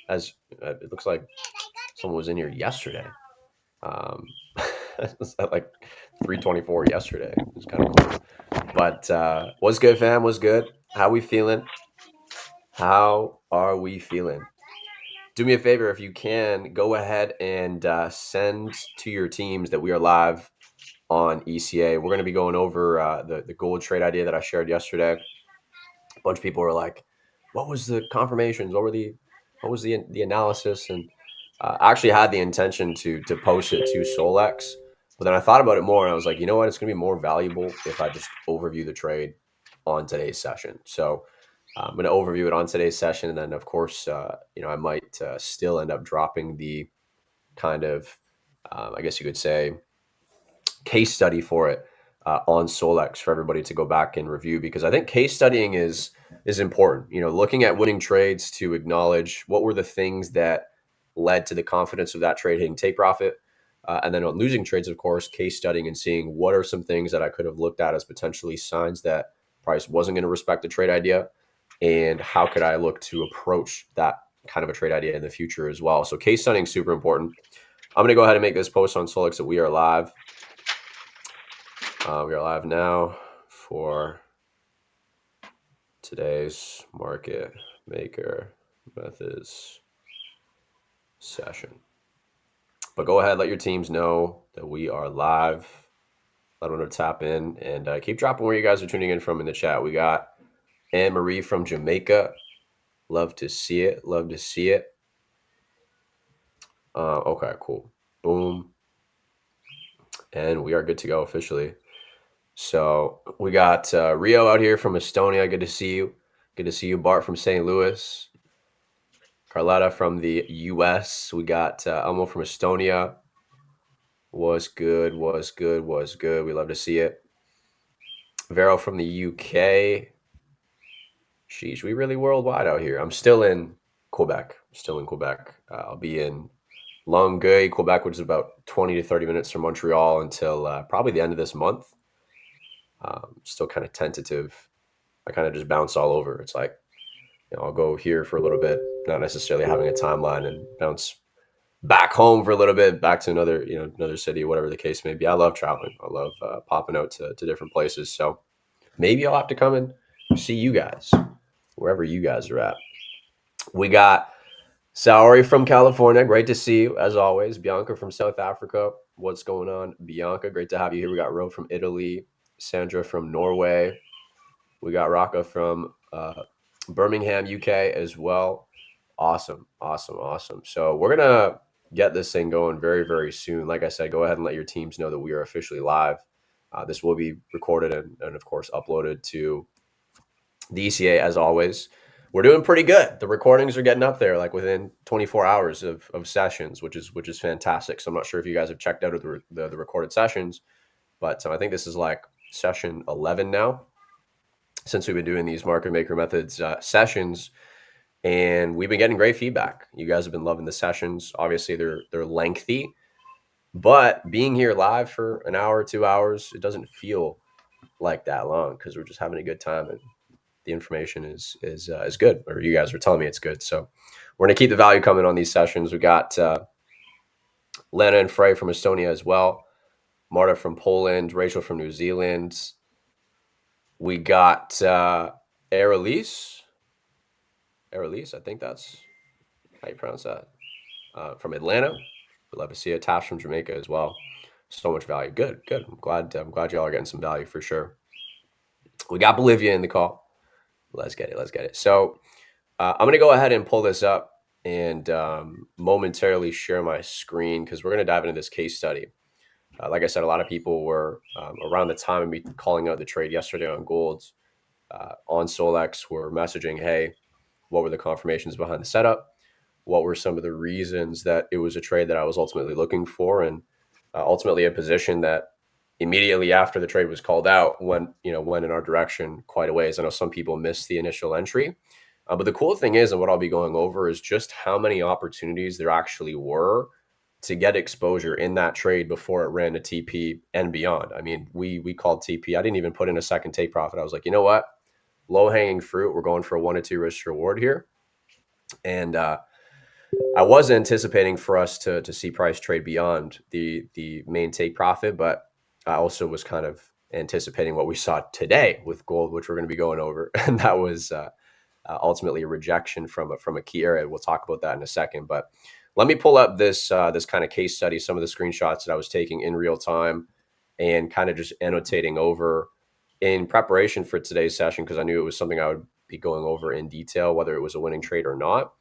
as it looks like someone was in here yesterday. Um, it's at like 3:24 yesterday. It was kind of cool. But what's good, fam? What's good? How we feeling? How are we feeling? Do me a favor if you can go ahead and send to your teams that we are live on ECA. We're going to be going over the gold trade idea that I shared yesterday. A bunch of people were like, "What was the confirmations? What was the analysis?" And I actually had the intention to post it to Solex, but then I thought about it more, and I was like, you know what? It's going to be more valuable if I just overview the trade on today's session. So I'm going to overview it on today's session, and then of course, I might still end up dropping the kind of, I guess you could say, case study for it on Solex for everybody to go back and review, because I think case studying is important. Looking at winning trades to acknowledge what were the things that led to the confidence of that trade hitting take profit. And then on losing trades, of course, case studying and seeing what are some things that I could have looked at as potentially signs that price wasn't going to respect the trade idea, and how could I look to approach that kind of a trade idea in the future as well. So case studying is super important. I'm going to go ahead and make this post on Solex that we are live. We are live now for today's market maker methods session. But go ahead, let your teams know that we are live. Let them know to tap in, and keep dropping where you guys are tuning in from in the chat. We got Anne Marie from Jamaica. Love to see it. Love to see it. Okay, cool. Boom. And we are good to go officially. So we got Rio out here from Estonia. Good to see you. Good to see you, Bart from St. Louis. Carlotta from the US. We got Elmo from Estonia. Was good, was good, was good. We love to see it. Vero from the UK. Sheesh, we really worldwide out here. I'm still in Quebec. I'll be in Longueuil, Quebec, which is about 20 to 30 minutes from Montreal, until probably the end of this month. Still kind of tentative. I kind of just bounce all over. It's like, I'll go here for a little bit, not necessarily having a timeline, and bounce back home for a little bit, back to another city, whatever the case may be. I love traveling. I love popping out to different places. So maybe I'll have to come and see you guys wherever you guys are at. We got Saori from California. Great to see you as always. Bianca from South Africa. What's going on, Bianca? Great to have you here. We got Ro from Italy. Sandra from Norway. We got Raka from Birmingham, UK as well. Awesome. So we're going to get this thing going very, very soon. Like I said, go ahead and let your teams know that we are officially live. This will be recorded and of course, uploaded to the ECA as always. We're doing pretty good. The recordings are getting up there, like within 24 hours of sessions, which is fantastic. So I'm not sure if you guys have checked out the recorded sessions, but I think this is like session 11 now, since we've been doing these market maker methods sessions, and we've been getting great feedback. You guys have been loving the sessions. Obviously, they're lengthy, but being here live for an hour, 2 hours, it doesn't feel like that long because we're just having a good time, and the information is good, or you guys are telling me it's good. So we're gonna keep the value coming on these sessions. We got Lena and Frey from Estonia as well, Marta from Poland, Rachel from New Zealand. We got Airelise, I think that's how you pronounce that, from Atlanta. We'd love to see it. Tash from Jamaica as well. So much value. Good. I'm glad y'all are getting some value for sure. We got Bolivia in the call. Let's get it. So I'm going to go ahead and pull this up and momentarily share my screen, because we're going to dive into this case study. Like I said, a lot of people were around the time of me calling out the trade yesterday on golds on Solex were messaging, hey, what were the confirmations behind the setup? What were some of the reasons that it was a trade that I was ultimately looking for, and ultimately a position that immediately after the trade was called out went in our direction quite a ways. I know some people missed the initial entry, but the cool thing is, and what I'll be going over, is just how many opportunities there actually were to get exposure in that trade before it ran to TP and beyond. I mean, we called TP. I didn't even put in a second take profit. I was like, you know what? Low hanging fruit. We're going for a 1 to 2 risk reward here. And I was anticipating for us to see price trade beyond the main take profit, but I also was kind of anticipating what we saw today with gold, which we're going to be going over, and that was ultimately a rejection from a key area. We'll talk about that in a second, but let me pull up this kind of case study, some of the screenshots that I was taking in real time, and kind of just annotating over in preparation for today's session because I knew it was something I would be going over in detail, whether it was a winning trade or not.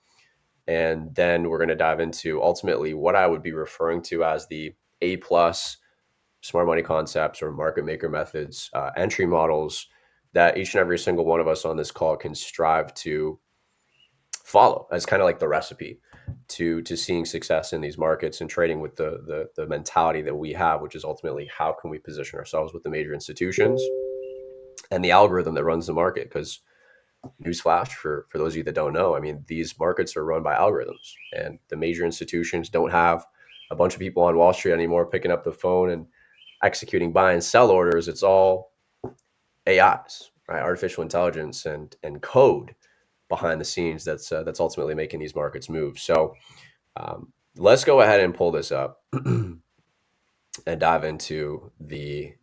And then we're going to dive into ultimately what I would be referring to as the A plus smart money concepts or market maker methods, entry models that each and every single one of us on this call can strive to follow as kind of like the recipe to seeing success in these markets and trading with the mentality that we have, which is ultimately how can we position ourselves with the major institutions and the algorithm that runs the market. Because newsflash for those of you that don't know, I mean, these markets are run by algorithms, and the major institutions don't have a bunch of people on Wall Street anymore picking up the phone and executing buy and sell orders. It's all AIs, right? Artificial intelligence and code behind the scenes that's ultimately making these markets move. So let's go ahead and pull this up and dive into the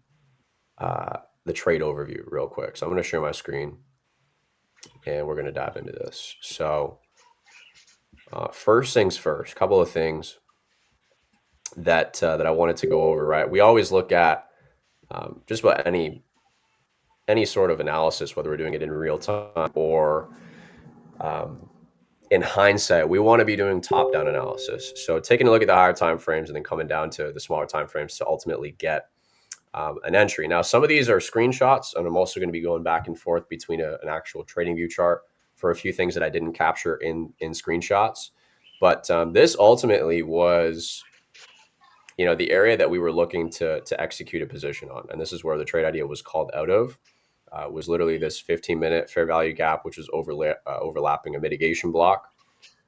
trade overview real quick. So I'm going to share my screen and we're going to dive into this. So first things first, a couple of things that I wanted to go over, right? We always look at just about any sort of analysis, whether we're doing it in real time or in hindsight, we want to be doing top-down analysis. So taking a look at the higher time frames and then coming down to the smaller time frames to ultimately get an entry. Now, some of these are screenshots, and I'm also going to be going back and forth between an actual trading view chart for a few things that I didn't capture in screenshots. But this ultimately was, the area that we were looking to execute a position on. And this is where the trade idea was called out of. Was literally this 15-minute fair value gap, which was overlapping a mitigation block.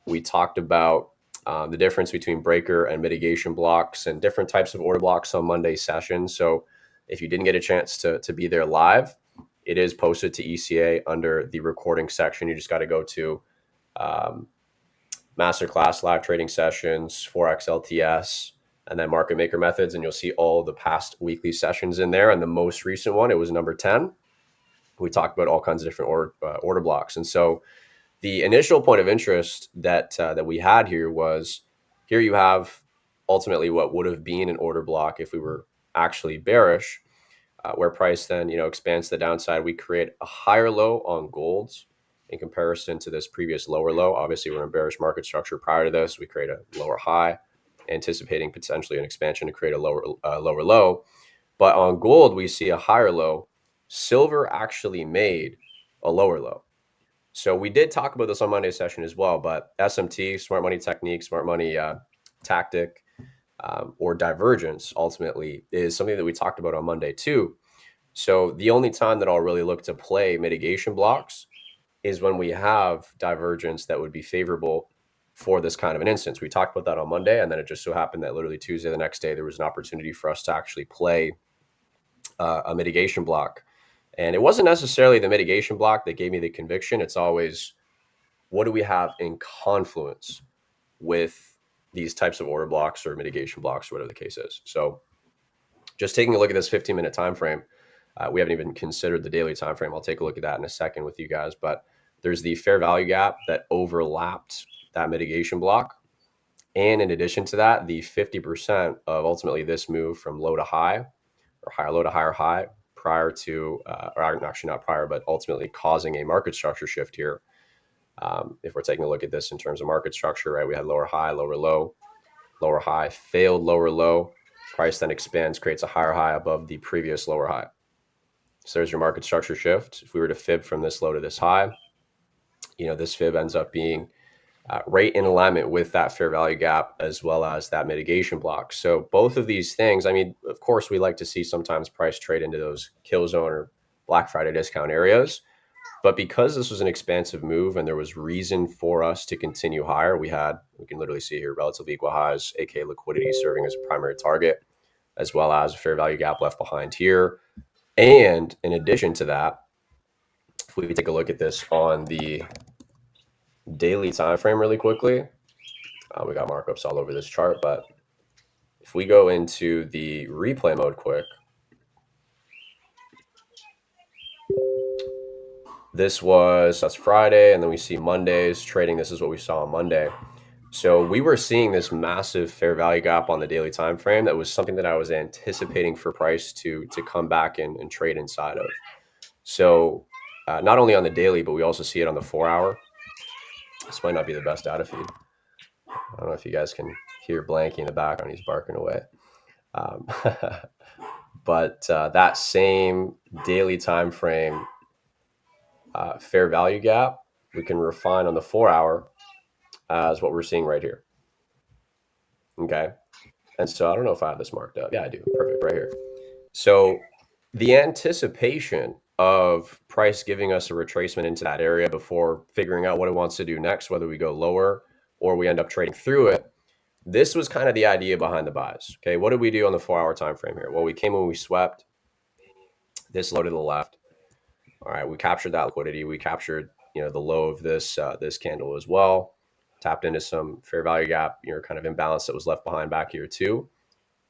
We talked about the difference between breaker and mitigation blocks and different types of order blocks on Monday session. So if you didn't get a chance to be there live, it is posted to ECA under the recording section. You just got to go to Masterclass live trading sessions, Forex LTS, and then market maker methods. And you'll see all the past weekly sessions in there. And the most recent one, it was number 10. We talked about all kinds of different order blocks. And so the initial point of interest that we had here was, here you have ultimately what would have been an order block if we were actually bearish, where price then expands to the downside. We create a higher low on golds in comparison to this previous lower low. Obviously, we're in bearish market structure prior to this. We create a lower high, anticipating potentially an expansion to create a lower low. But on gold, we see a higher low. Silver actually made a lower low. So we did talk about this on Monday session as well, but SMT, smart money technique, smart money tactic, or divergence ultimately is something that we talked about on Monday too. So the only time that I'll really look to play mitigation blocks is when we have divergence that would be favorable for this kind of an instance. We talked about that on Monday, and then it just so happened that literally Tuesday, the next day, there was an opportunity for us to actually play a mitigation block. And it wasn't necessarily the mitigation block that gave me the conviction. It's always, what do we have in confluence with these types of order blocks or mitigation blocks or whatever the case is. So just taking a look at this 15-minute time frame, we haven't even considered the daily time frame. I'll take a look at that in a second with you guys. But there's the fair value gap that overlapped that mitigation block. And in addition to that, the 50% of ultimately this move from low to high, or higher low to higher high, prior to, or actually not prior, but ultimately causing a market structure shift here. If we're taking a look at this in terms of market structure, right, we had lower high, lower low, lower high, failed lower low, price then expands, creates a higher high above the previous lower high. So there's your market structure shift. If we were to fib from this low to this high, this fib ends up being right in alignment with that fair value gap as well as that mitigation block. So both of these things, I mean, of course, we like to see sometimes price trade into those kill zone or Black Friday discount areas. But because this was an expansive move and there was reason for us to continue higher, we can literally see here relative equal highs, aka liquidity serving as a primary target, as well as a fair value gap left behind here. And in addition to that, if we take a look at this on the daily time frame really quickly, We got markups all over this chart, but if we go into the replay mode quick, that's Friday, and then we see Monday's trading. This is what we saw on Monday. So we were seeing this massive fair value gap on the daily time frame. That was something that I was anticipating for price to come back and trade inside of. So not only on the daily, but we also see it on the 4-hour. This might not be the best data feed. I don't know if you guys can hear Blanky in the background. He's barking away. But that same daily time frame fair value gap, we can refine on the 4-hour as what we're seeing right here. Okay. And so I don't know if I have this marked up. Yeah, I do. Perfect. Right here. So the anticipation of price giving us a retracement into that area before figuring out what it wants to do next, whether we go lower or we end up trading through it, this was kind of the idea behind the buys. Okay, what did we do on the 4-hour time frame here? Well, we came when we swept this low to the left. All right, we captured that liquidity. We captured, the low of this this candle as well. Tapped into some fair value gap, kind of imbalance that was left behind back here too.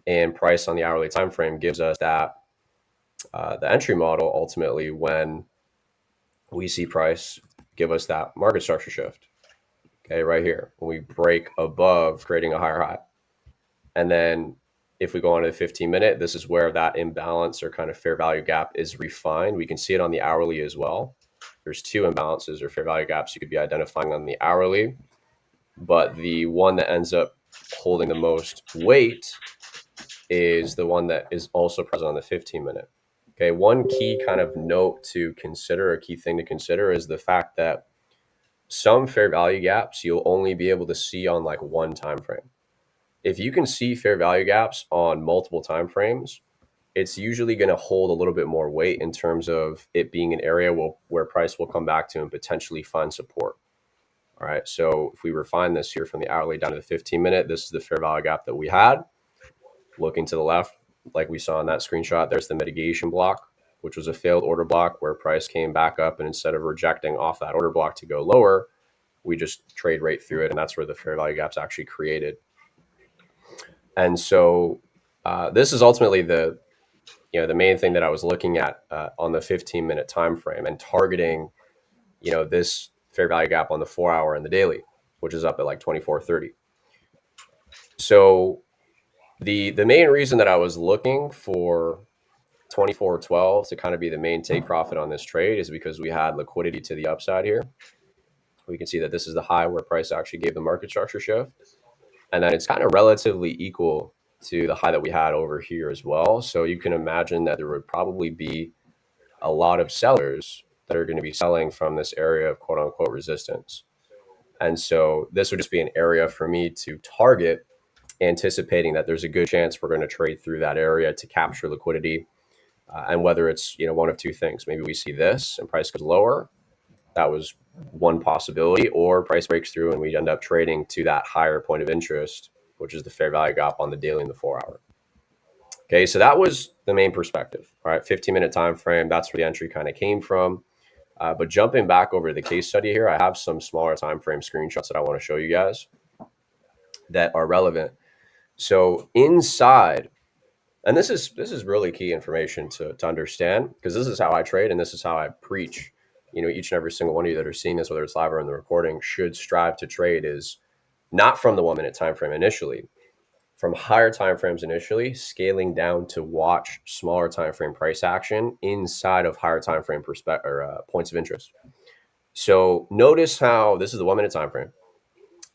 And price on the hourly time frame gives us that the entry model ultimately when we see price give us that market structure shift. Okay, right here when we break above creating a higher high. And then if we go on to the 15-minute, this is where that imbalance or kind of fair value gap is refined. We can see it on the hourly as well. There's two imbalances or fair value gaps you could be identifying on the hourly, but the one that ends up holding the most weight is the one that is also present on the 15-minute. Okay, one key kind of note to consider, a key thing to consider is the fact that some fair value gaps you'll only be able to see on like one time frame. If you can see fair value gaps on multiple time frames, it's usually going to hold a little bit more weight in terms of it being an area where price will come back to and potentially find support. All right, so if we refine this here from the hourly down to the 15-minute, this is the fair value gap that we had. Looking to the left, like we saw in that screenshot, there's the mitigation block, which was a failed order block where price came back up, and instead of rejecting off that order block to go lower, we just trade right through it, and that's where the fair value gap's actually created. And so this is ultimately the main thing that I was looking at on the 15-minute time frame and targeting, this fair value gap on the 4-hour and the daily, which is up at like 24.30. So the main reason that I was looking for 24.12 to kind of be the main take profit on this trade is because we had liquidity to the upside here. We can see that this is the high where price actually gave the market structure shift. And then it's kind of relatively equal to the high that we had over here as well. So you can imagine that there would probably be a lot of sellers that are going to be selling from this area of quote unquote resistance. And so this would just be an area for me to target, anticipating that there's a good chance we're going to trade through that area to capture liquidity. And whether it's, one of two things, maybe we see this and price goes lower. That was one possibility, or price breaks through and we end up trading to that higher point of interest, which is the fair value gap on the daily and the 4-hour. Okay, so that was the main perspective. All right, 15-minute time frame, that's where the entry kind of came from. But jumping back over to the case study here, I have some smaller time frame screenshots that I want to show you guys that are relevant. So inside, and this is really key information to understand, because this is how I trade and this is how I preach. Each and every single one of you that are seeing this, whether it's live or in the recording, should strive to trade is not from the 1-minute time frame initially, from higher time frames initially, scaling down to watch smaller time frame price action inside of higher time frame points of interest. So notice how this is the 1-minute time frame.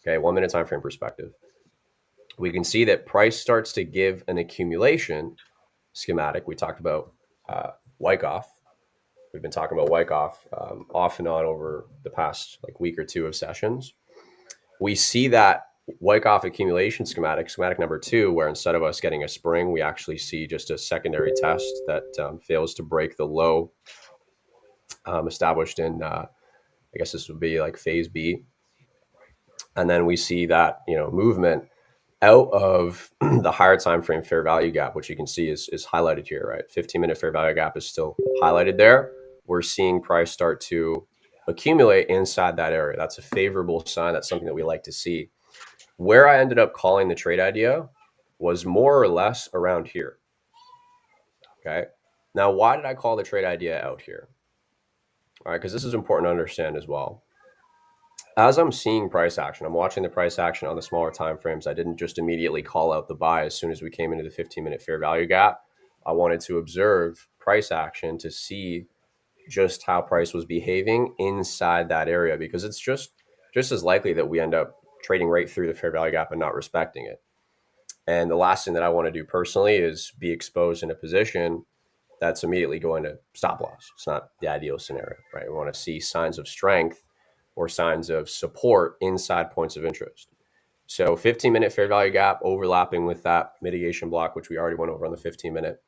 Okay, 1-minute time frame perspective. We can see that price starts to give an accumulation schematic. We talked about Wyckoff. We've been talking about Wyckoff off and on over the past week or two of sessions. We see that Wyckoff accumulation schematic number 2, where instead of us getting a spring, we actually see just a secondary test that fails to break the low established in, I guess this would be phase B. And then we see that, movement out of the higher time frame fair value gap, which you can see is highlighted here, right? 15-minute fair value gap is still highlighted there. We're seeing price start to accumulate inside that area. That's a favorable sign. That's something that we like to see. Where I ended up calling the trade idea was more or less around here. Okay. Now, why did I call the trade idea out here? All right, because this is important to understand as well. As I'm seeing price action, I'm watching the price action on the smaller time frames. I didn't just immediately call out the buy as soon as we came into the 15-minute fair value gap. I wanted to observe price action to see just how price was behaving inside that area, because it's just as likely that we end up trading right through the fair value gap and not respecting it. And the last thing that I want to do personally is be exposed in a position that's immediately going to stop loss. It's not the ideal scenario, right? We want to see signs of strength or signs of support inside points of interest. So 15-minute fair value gap overlapping with that mitigation block, which we already went over on the 15-minute.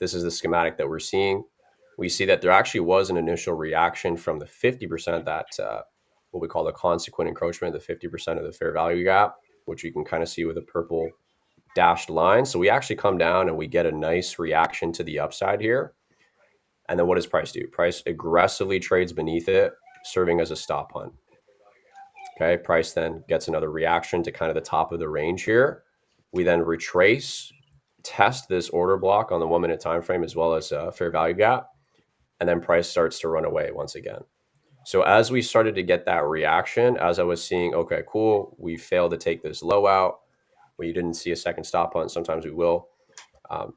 This is the schematic that we're seeing. We see that there actually was an initial reaction from the 50%, that what we call the consequent encroachment, the 50% of the fair value gap, which you can kind of see with a purple dashed line. So we actually come down and we get a nice reaction to the upside here. And then what does price do? Price aggressively trades beneath it, serving as a stop hunt. Okay, price then gets another reaction to kind of the top of the range here. We then retrace, test this order block on the 1 minute time frame as well as a fair value gap, and then price starts to run away once again. So as we started to get that reaction, as I was seeing, okay, cool, we failed to take this low out. We didn't see a second stop hunt. Sometimes we will.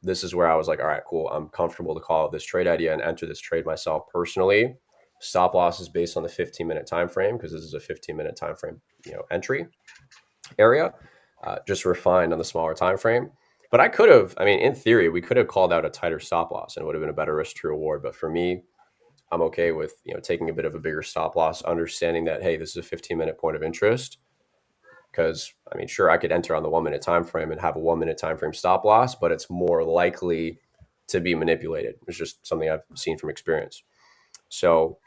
This is where I was like, all right, cool. I'm comfortable to call out this trade idea and enter this trade myself personally. Stop loss is based on the 15-minute time frame, because this is a 15-minute time frame, entry area, just refined on the smaller time frame. But I could have, in theory, we could have called out a tighter stop loss and it would have been a better risk to reward. But for me, I'm okay with taking a bit of a bigger stop loss, understanding that, hey, this is a 15-minute point of interest. Because sure, I could enter on the 1 minute time frame and have a 1 minute time frame stop loss, but it's more likely to be manipulated. It's just something I've seen from experience. So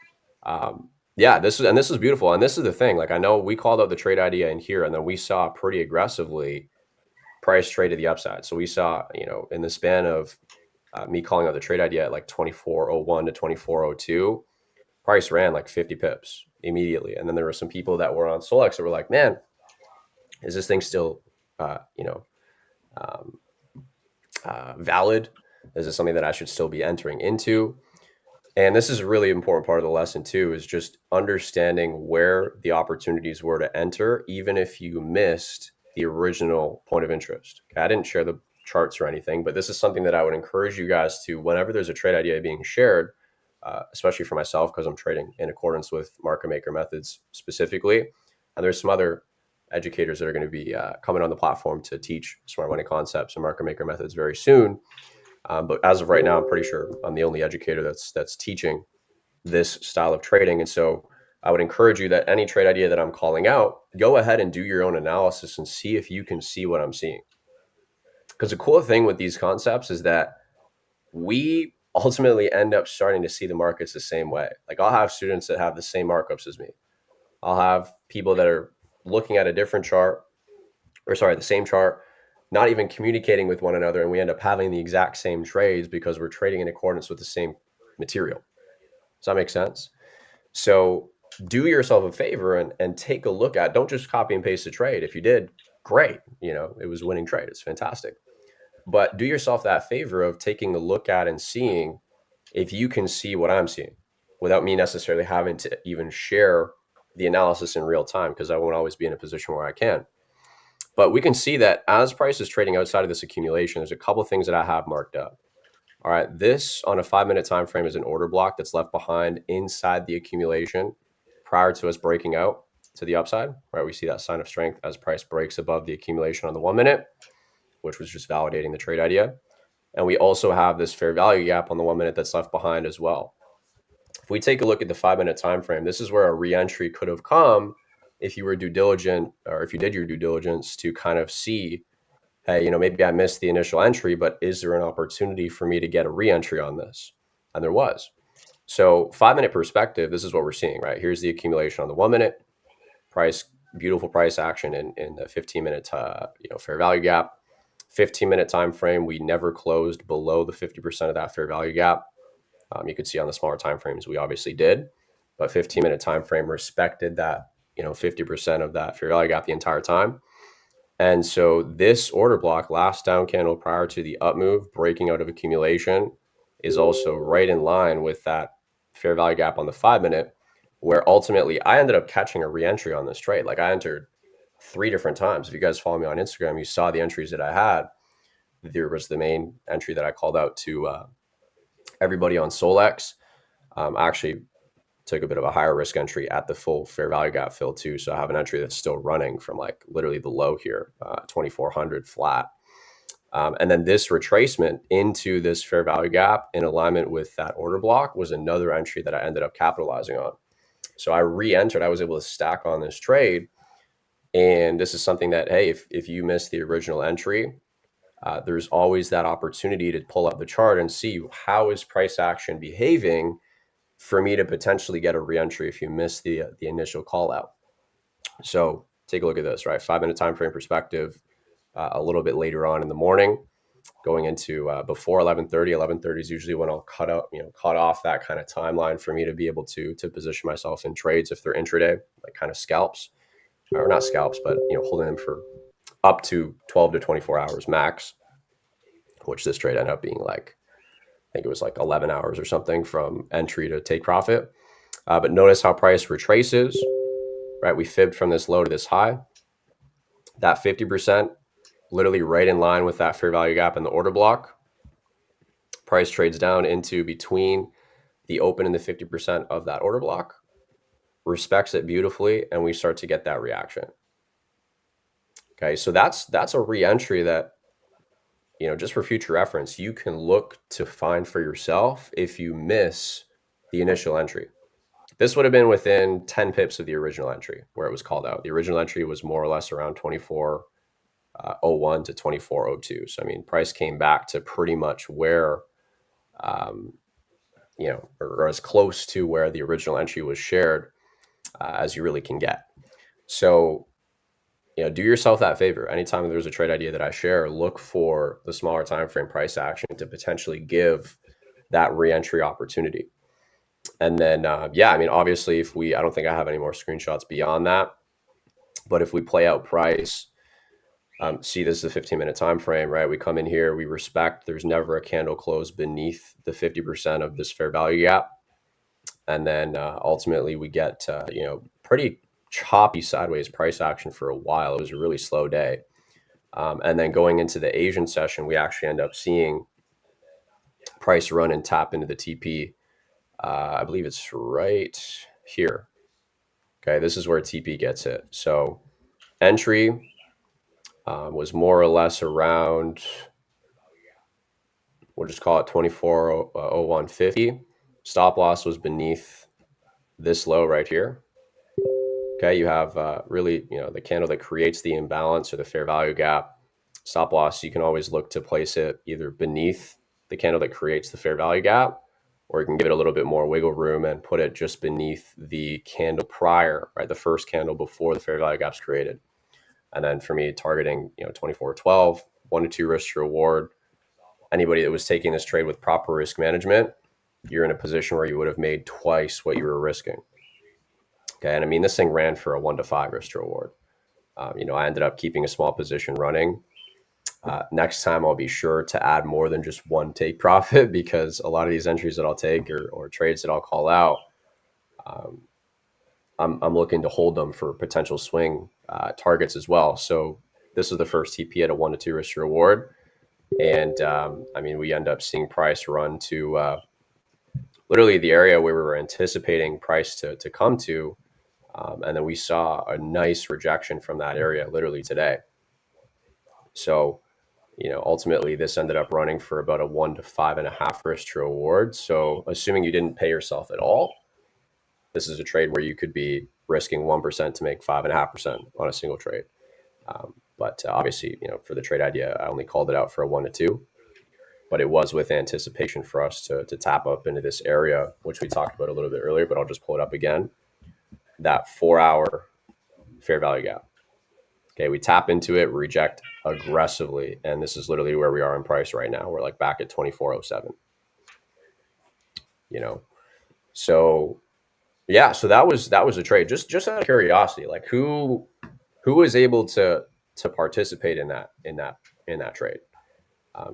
this is beautiful. And this is the thing. Like, I know we called out the trade idea in here, and then we saw pretty aggressively price trade to the upside. So we saw, in the span of me calling out the trade idea at like 24.01 to 24.02, price ran like 50 pips immediately. And then there were some people that were on Solex that were like, man, is this thing still, valid? Is this something that I should still be entering into? And this is a really important part of the lesson too, is just understanding where the opportunities were to enter, even if you missed the original point of interest. Okay, I didn't share the charts or anything, but this is something that I would encourage you guys to, whenever there's a trade idea being shared, especially for myself, because I'm trading in accordance with market maker methods specifically. And there's some other educators that are going to be coming on the platform to teach smart money concepts and market maker methods very soon. But as of right now, I'm pretty sure I'm the only educator that's teaching this style of trading. And so I would encourage you that any trade idea that I'm calling out, go ahead and do your own analysis and see if you can see what I'm seeing. Because the cool thing with these concepts is that we ultimately end up starting to see the markets the same way. Like, I'll have students that have the same markups as me. I'll have people that are looking at the same chart, not even communicating with one another, and we end up having the exact same trades because we're trading in accordance with the same material. Does that make sense? So do yourself a favor and take a look at, don't just copy and paste the trade. If you did, great. It was a winning trade. It's fantastic. But do yourself that favor of taking a look at and seeing if you can see what I'm seeing without me necessarily having to even share the analysis in real time, because I won't always be in a position where I can. But we can see that as price is trading outside of this accumulation, there's a couple of things that I have marked up. All right, this on a 5 minute time frame is an order block that's left behind inside the accumulation prior to us breaking out to the upside. Right, we see that sign of strength as price breaks above the accumulation on the 1 minute, which was just validating the trade idea. And we also have this fair value gap on the 1 minute that's left behind as well. If we take a look at the 5 minute time frame, this is where a re-entry could have come if you were due diligent, or if you did your due diligence to kind of see, hey, maybe I missed the initial entry, but is there an opportunity for me to get a re-entry on this? And there was. So 5 minute perspective, this is what we're seeing, right? Here's the accumulation on the 1 minute price, beautiful price action in the 15-minute fair value gap. 15-minute time frame, we never closed below the 50% of that fair value gap. You could see on the smaller time frames we obviously did, but 15-minute time frame respected that 50% of that fair value gap the entire time. And so this order block, last down candle prior to the up move, breaking out of accumulation, is also right in line with that fair value gap on the 5-minute, where ultimately I ended up catching a re-entry on this trade. Like I entered 3 different times. If you guys follow me on Instagram, you saw the entries that I had. There was the main entry that I called out to everybody on Solex. I actually took a bit of a higher risk entry at the full fair value gap fill too. So I have an entry that's still running from like literally the low here, 2,400 flat. And then this retracement into this fair value gap in alignment with that order block was another entry that I ended up capitalizing on. So I re-entered, I was able to stack on this trade. And this is something that, hey, if you missed the original entry, there's always that opportunity to pull up the chart and see how is price action behaving for me to potentially get a re-entry if you miss the initial call out. So take a look at this, right? 5-minute time frame perspective, a little bit later on in the morning, going into before 11:30. 11:30 is usually when I'll cut off that kind of timeline for me to be able to position myself in trades if they're intraday, like kind of scalps, or not scalps, but holding them for up to 12 to 24 hours max, which this trade ended up being like, I think it was like 11 hours or something from entry to take profit. But notice how price retraces, right? We fibbed from this low to this high. That 50%, literally right in line with that fair value gap in the order block. Price trades down into between the open and the 50% of that order block, respects it beautifully, and we start to get that reaction. Okay, so that's a re-entry that, just for future reference, you can look to find for yourself if you miss the initial entry. This would have been within 10 pips of the original entry where it was called out. The original entry was more or less around 24.01 to 24.02. So, I mean, price came back to pretty much where, or as close to where the original entry was shared as you really can get. So, do yourself that favor. Anytime there's a trade idea that I share, look for the smaller time frame price action to potentially give that re-entry opportunity. And then, obviously, I don't think I have any more screenshots beyond that. But if we play out price, see, this is a 15-minute time frame, right? We come in here, we respect. There's never a candle close beneath the 50% of this fair value gap, and then ultimately we get pretty choppy sideways price action for a while. It was a really slow day, and then going into the Asian session, we actually end up seeing price run and tap into the TP. I believe it's right here. Okay, this is where TP gets hit. So entry was more or less around, we'll just call it 24.0150. Stop loss was beneath this low right here. Okay, you have really, the candle that creates the imbalance or the fair value gap. Stop loss, you can always look to place it either beneath the candle that creates the fair value gap, or you can give it a little bit more wiggle room and put it just beneath the candle prior, right? The first candle before the fair value gap's created. And then for me, targeting 24.12, 1 to 2 risk to reward. Anybody that was taking this trade with proper risk management, you're in a position where you would have made twice what you were risking. Okay, and I mean, this thing ran for a 1 to 5 risk to reward. I ended up keeping a small position running. Next time, I'll be sure to add more than just one take profit, because a lot of these entries that I'll take or trades that I'll call out, I'm looking to hold them for potential swing targets as well. So this is the first TP at a 1 to 2 risk to reward. And we end up seeing price run to literally the area where we were anticipating price to come to. And then we saw a nice rejection from that area literally today. So, ultimately this ended up running for about a 1 to 5.5 risk to reward. So assuming you didn't pay yourself at all, this is a trade where you could be risking 1% to make 5.5% on a single trade. But obviously, for the trade idea, I only called it out for a 1 to 2, but it was with anticipation for us to tap up into this area, which we talked about a little bit earlier, but I'll just pull it up again. That 4-hour fair value gap. Okay, we tap into it, reject aggressively, and this is literally where we are in price right now. We're like back at 24.07. So yeah, so that was a trade. Just out of curiosity, like who was able to to participate in that trade.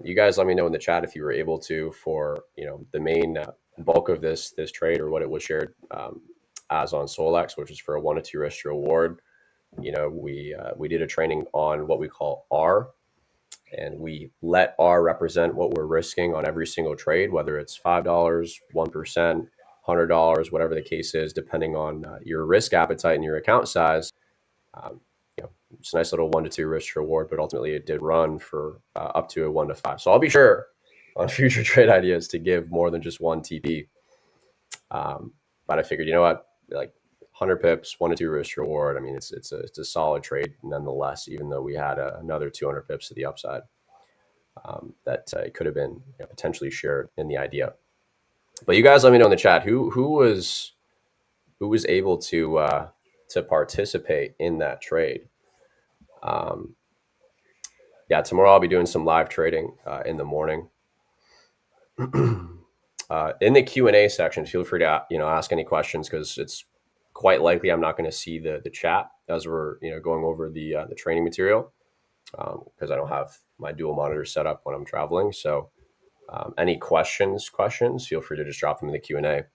You guys, let me know in the chat if you were able to for the main bulk of this trade, or what it was shared as on Solex, which is for a 1 to 2 risk to reward. We did a training on what we call R, and we let R represent what we're risking on every single trade, whether it's $5, 1%, $100, whatever the case is, depending on your risk appetite and your account size. It's a nice little 1 to 2 risk reward, but ultimately it did run for up to a 1 to 5. So I'll be sure on future trade ideas to give more than just one TP. But I figured, what, like 100 pips, 1 to 2 risk reward. I mean, it's a solid trade nonetheless, even though we had another 200 pips to the upside that it could have been potentially shared in the idea. But you guys, let me know in the chat who was able to participate in that trade. Yeah, tomorrow I'll be doing some live trading in the morning. In the Q&A section, feel free to ask any questions, because it's quite likely I'm not going to see the chat as we're going over the training material, because I don't have my dual monitor set up when I'm traveling. So any questions, feel free to just drop them in the Q&A.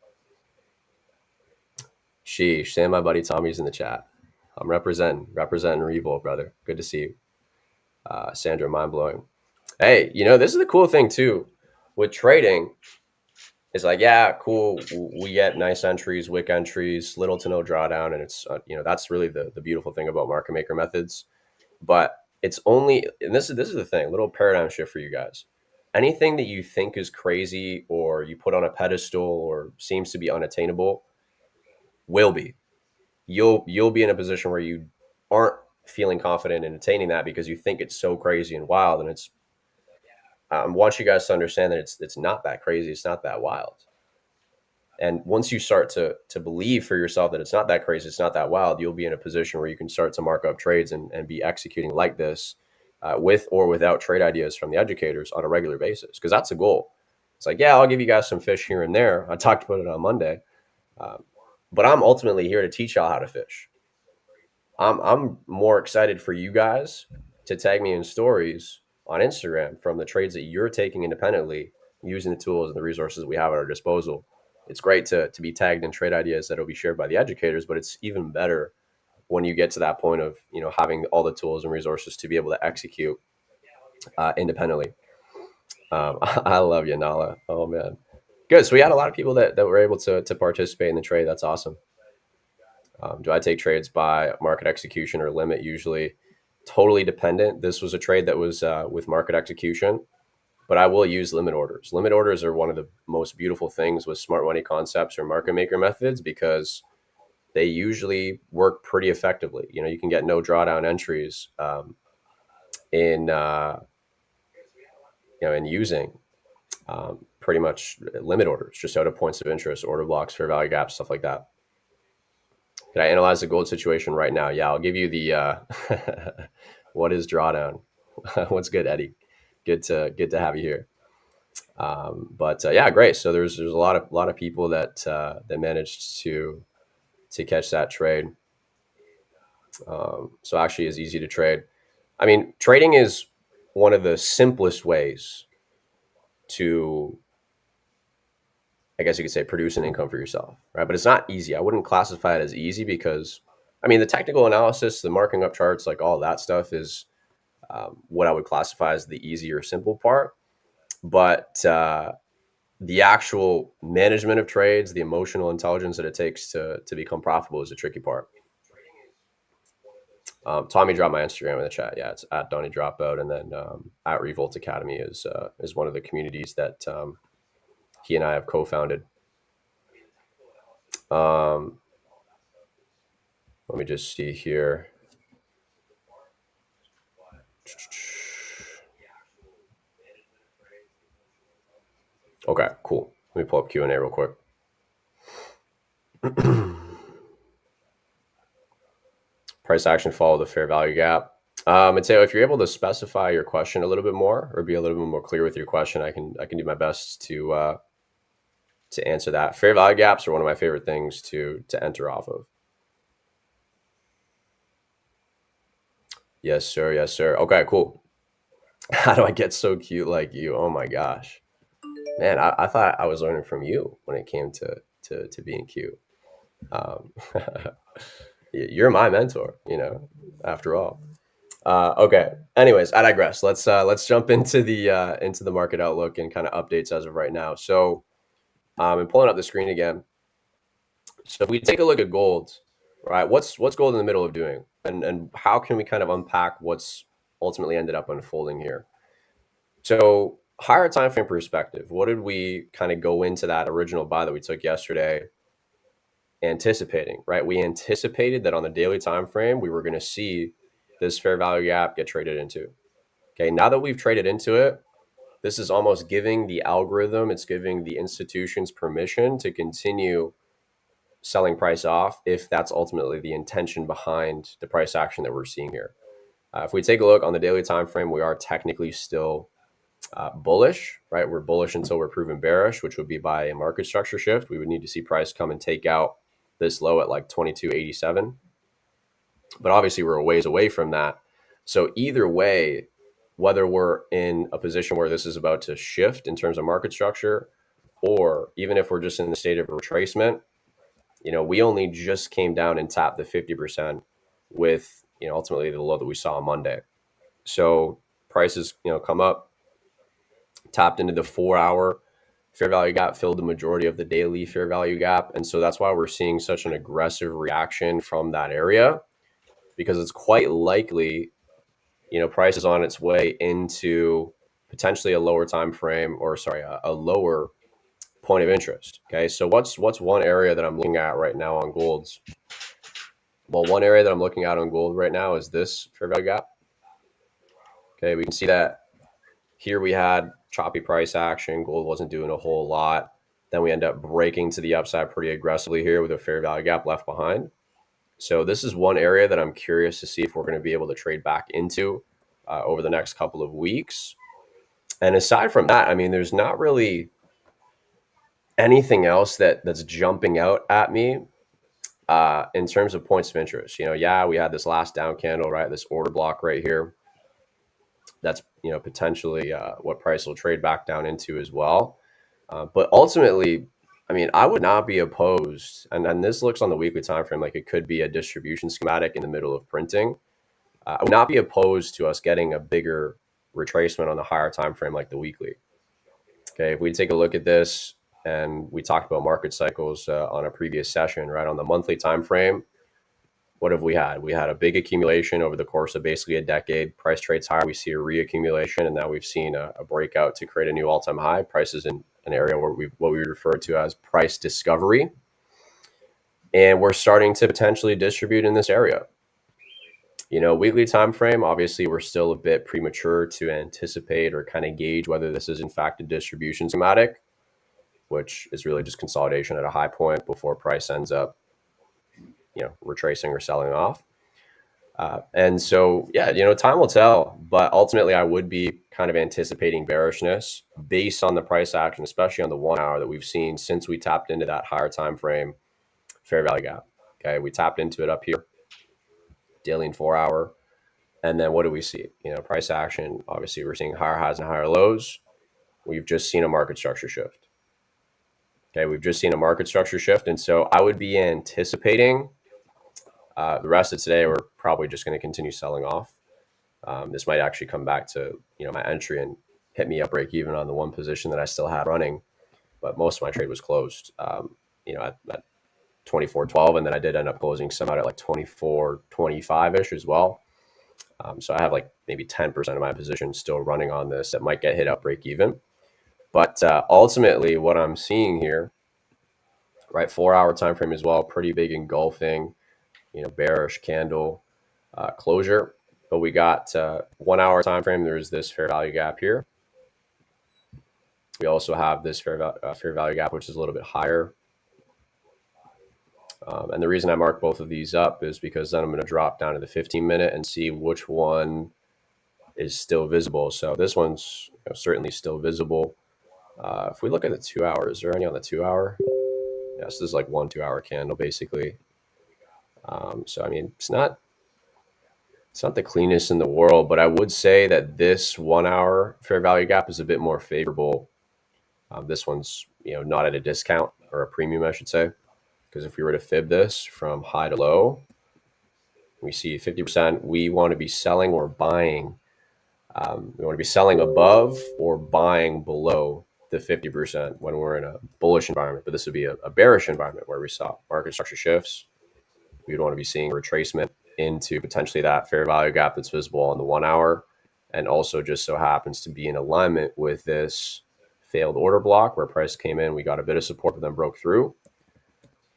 Sheesh, Sam, my buddy Tommy's in the chat. I'm representing Revolt, brother. Good to see you. Sandra, mind blowing. Hey, this is the cool thing too with trading. It's like, yeah, cool. We get nice entries, wick entries, little to no drawdown, and it's that's really the beautiful thing about market maker methods. But it's only, and this is the thing, little paradigm shift for you guys. Anything that you think is crazy or you put on a pedestal or seems to be unattainable will be. You'll be in a position where you aren't feeling confident in attaining that because you think it's so crazy and wild, and it's I want you guys to understand that it's not that crazy, it's not that wild. And once you start to believe for yourself that it's not that crazy, it's not that wild, you'll be in a position where you can start to mark up trades and be executing like this with or without trade ideas from the educators on a regular basis, because that's a goal. It's like, yeah, I'll give you guys some fish here and there. I talked about it on Monday, but I'm ultimately here to teach y'all how to fish. I'm more excited for you guys to tag me in stories on Instagram from the trades that you're taking independently using the tools and the resources we have at our disposal. It's great to be tagged in trade ideas that will be shared by the educators, but it's even better when you get to that point of having all the tools and resources to be able to execute independently. I love you, Nala. Oh man, good. So we had a lot of people that were able to participate in the trade. That's awesome. Do I take trades by market execution or limit? Usually totally dependent. This was a trade that was with market execution, but I will use limit orders. Limit orders are one of the most beautiful things with smart money concepts or market maker methods, because they usually work pretty effectively. You can get no drawdown entries in using pretty much limit orders, just out of points of interest, order blocks, fair value gaps, stuff like that. Can I analyze the gold situation right now? Yeah, I'll give you the what is drawdown. What's good, Eddie? Good to have you here. But yeah, great. So there's a lot of people that managed to catch that trade. So actually, is easy to trade. I mean, trading is one of the simplest ways to, I guess you could say, produce an income for yourself, right? But it's not easy. I wouldn't classify it as easy because, I mean, the technical analysis, the marking up charts, like all that stuff is what I would classify as the easy or simple part. But the actual management of trades, the emotional intelligence that it takes to become profitable is the tricky part. Tommy dropped my Instagram in the chat. Yeah, it's at Donnie Dropout, and then at Revolt Academy is one of the communities that he and I have co-founded. Let me just see here. Okay, cool. Let me pull up Q&A real quick. Price action follow the fair value gap. And so if you're able to specify your question a little bit more or be a little bit more clear with your question, I can do my best to answer that. Fair value gaps are one of my favorite things to enter off of. Yes, sir. Yes, sir. Okay, cool. How do I get so cute like you? Oh my gosh. Man, I thought I was learning from you when it came to being cute. Um, you're my mentor, after all. Okay. Anyways, I digress. Let's jump into the market outlook and kind of updates as of right now. So, I'm pulling up the screen again. So if we take a look at gold, right? What's gold in the middle of doing, and how can we kind of unpack what's ultimately ended up unfolding here? So higher time frame perspective, what did we kind of go into that original buy that we took yesterday anticipating, right? We anticipated that on the daily time frame we were going to see this fair value gap get traded into. Okay, now that we've traded into it, this is almost giving the algorithm, it's giving the institutions permission to continue selling price off if that's ultimately the intention behind the price action that we're seeing here. If we take a look on the daily time frame, we are technically still bullish, right? We're bullish until we're proven bearish, which would be by a market structure shift. We would need to see price come and take out this low at like 22.87. But obviously, we're a ways away from that. So either way, whether we're in a position where this is about to shift in terms of market structure, or even if we're just in the state of retracement, we only just came down and tapped the 50% with, ultimately the low that we saw on Monday. So prices, come up, tapped into the 4-hour fair value gap, filled the majority of the daily fair value gap. And so that's why we're seeing such an aggressive reaction from that area, because it's quite likely, price is on its way into potentially a lower time frame, or sorry, a lower point of interest. Okay. So what's one area that I'm looking at right now on golds? Well, one area that I'm looking at on gold right now is this fair value gap. Okay, we can see that here we had choppy price action. Gold wasn't doing a whole lot. Then we end up breaking to the upside pretty aggressively here with a fair value gap left behind. So this is one area that I'm curious to see if we're going to be able to trade back into over the next couple of weeks. And aside from that, I mean, there's not really anything else that's jumping out at me in terms of points of interest. Yeah, we had this last down candle, right? This order block right here. That's potentially what price will trade back down into as well. But ultimately, I mean, I would not be opposed, and this looks on the weekly time frame like it could be a distribution schematic in the middle of printing. I would not be opposed to us getting a bigger retracement on the higher time frame like the weekly. Okay, if we take a look at this, and we talked about market cycles on a previous session, right? On the monthly time frame, what have we had? We had a big accumulation over the course of basically a decade. Price trades higher. We see a reaccumulation, and now we've seen a breakout to create a new all-time high. Prices in an area where what we refer to as price discovery, and we're starting to potentially distribute in this area. Weekly time frame. Obviously, we're still a bit premature to anticipate or kind of gauge whether this is in fact a distribution schematic, which is really just consolidation at a high point before price ends up retracing or selling off. And so, yeah, time will tell. But ultimately, I would be kind of anticipating bearishness based on the price action, especially on the 1 hour that we've seen since we tapped into that higher time frame fair value gap. Okay, we tapped into it up here, daily and 4 hour. And then what do we see? Price action. Obviously, we're seeing higher highs and higher lows. We've just seen a market structure shift. Okay, we've just seen a market structure shift. And so I would be anticipating the rest of today, we're probably just going to continue selling off. This might actually come back to my entry and hit me up break even on the one position that I still had running, but most of my trade was closed. At 24.12, and then I did end up closing some out at like 24.25 ish as well. So I have like maybe 10% of my position still running on this that might get hit up break even. But ultimately, what I'm seeing here, right, 4 hour time frame as well, pretty big engulfing, bearish candle closure. But we got 1 hour time frame. There's this fair value gap here. We also have this fair value gap, which is a little bit higher. And the reason I mark both of these up is because then I'm going to drop down to the 15-minute and see which one is still visible. So this one's certainly still visible. If we look at the 2 hours, is there any on the 2 hour? Yes, this is like 1 2 hour candle basically. So I mean, it's not It's not the cleanest in the world, but I would say that this 1 hour fair value gap is a bit more favorable. This one's not at a discount or a premium, I should say, because if we were to fib this from high to low, we see 50%. We want to be selling or buying. We want to be selling above or buying below the 50% when we're in a bullish environment. But this would be a bearish environment where we saw market structure shifts. We'd want to be seeing retracement into potentially that fair value gap that's visible on the 1 hour, and also just so happens to be in alignment with this failed order block where price came in, we got a bit of support, but then broke through.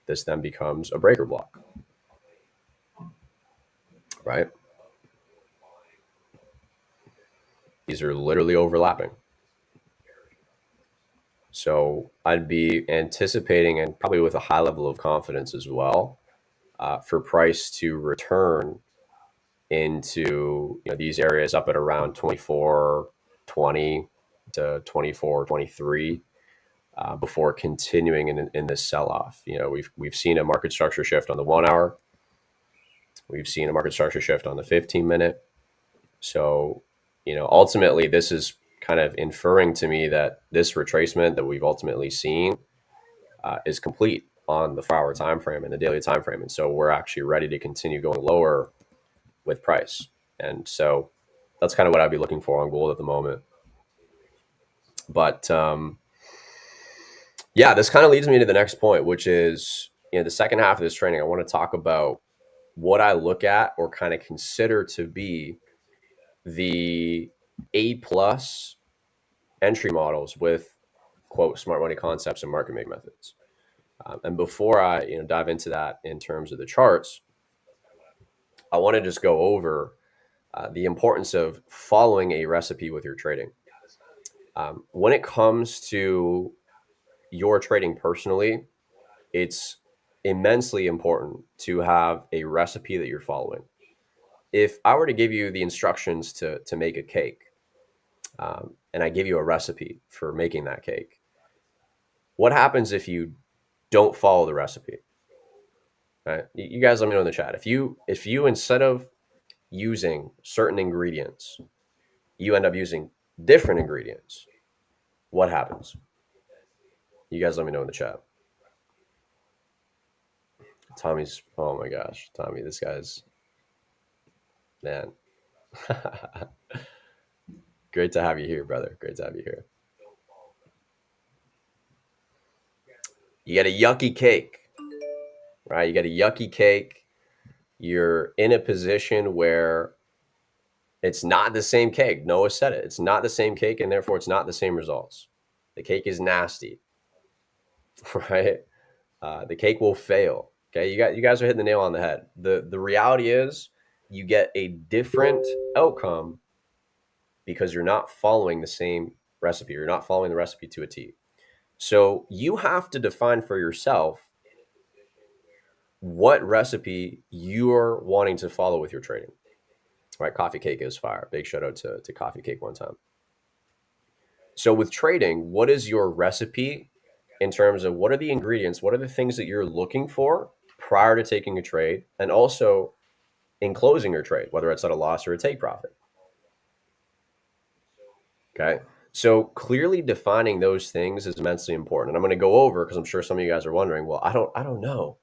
This then becomes a breaker block, right? These are literally overlapping. So I'd be anticipating, and probably with a high level of confidence as well, for price to return into these areas up at around 24.20 to 24.23 before continuing in this sell-off. We've seen a market structure shift on the 1 hour. We've seen a market structure shift on the 15-minute. So ultimately this is kind of inferring to me that this retracement that we've ultimately seen is complete on the 4-hour time frame and the daily time frame, and so we're actually ready to continue going lower with price. And so that's kind of what I'd be looking for on gold at the moment. But yeah, this kind of leads me to the next point, which is the second half of this training. I want to talk about what I look at or kind of consider to be the A+ entry models with quote smart money concepts and market making methods. And before I dive into that in terms of the charts, I want to just go over the importance of following a recipe with your trading. When it comes to your trading personally, it's immensely important to have a recipe that you're following. If I were to give you the instructions to make a cake, and I give you a recipe for making that cake, what happens if you don't follow the recipe? Right? You guys let me know in the chat. If you instead of using certain ingredients, you end up using different ingredients, what happens? You guys let me know in the chat. Tommy's, oh my gosh, Tommy, this guy's, man. Great to have you here, brother. Great to have you here. You get a yucky cake, right? You get a yucky cake. You're in a position where it's not the same cake. Noah said it. It's not the same cake, and therefore it's not the same results. The cake is nasty, right? The cake will fail. Okay, you guys are hitting the nail on the head. The reality is you get a different outcome because you're not following the same recipe. You're not following the recipe to a T. So you have to define for yourself what recipe you're wanting to follow with your trading. Right? Coffee cake is fire. Big shout out to Coffee Cake one time. So with trading, what is your recipe in terms of what are the ingredients? What are the things that you're looking for prior to taking a trade, and also in closing your trade, whether it's at a loss or a take profit? Okay. So clearly defining those things is immensely important. And I'm going to go over, because I'm sure some of you guys are wondering, well, I don't know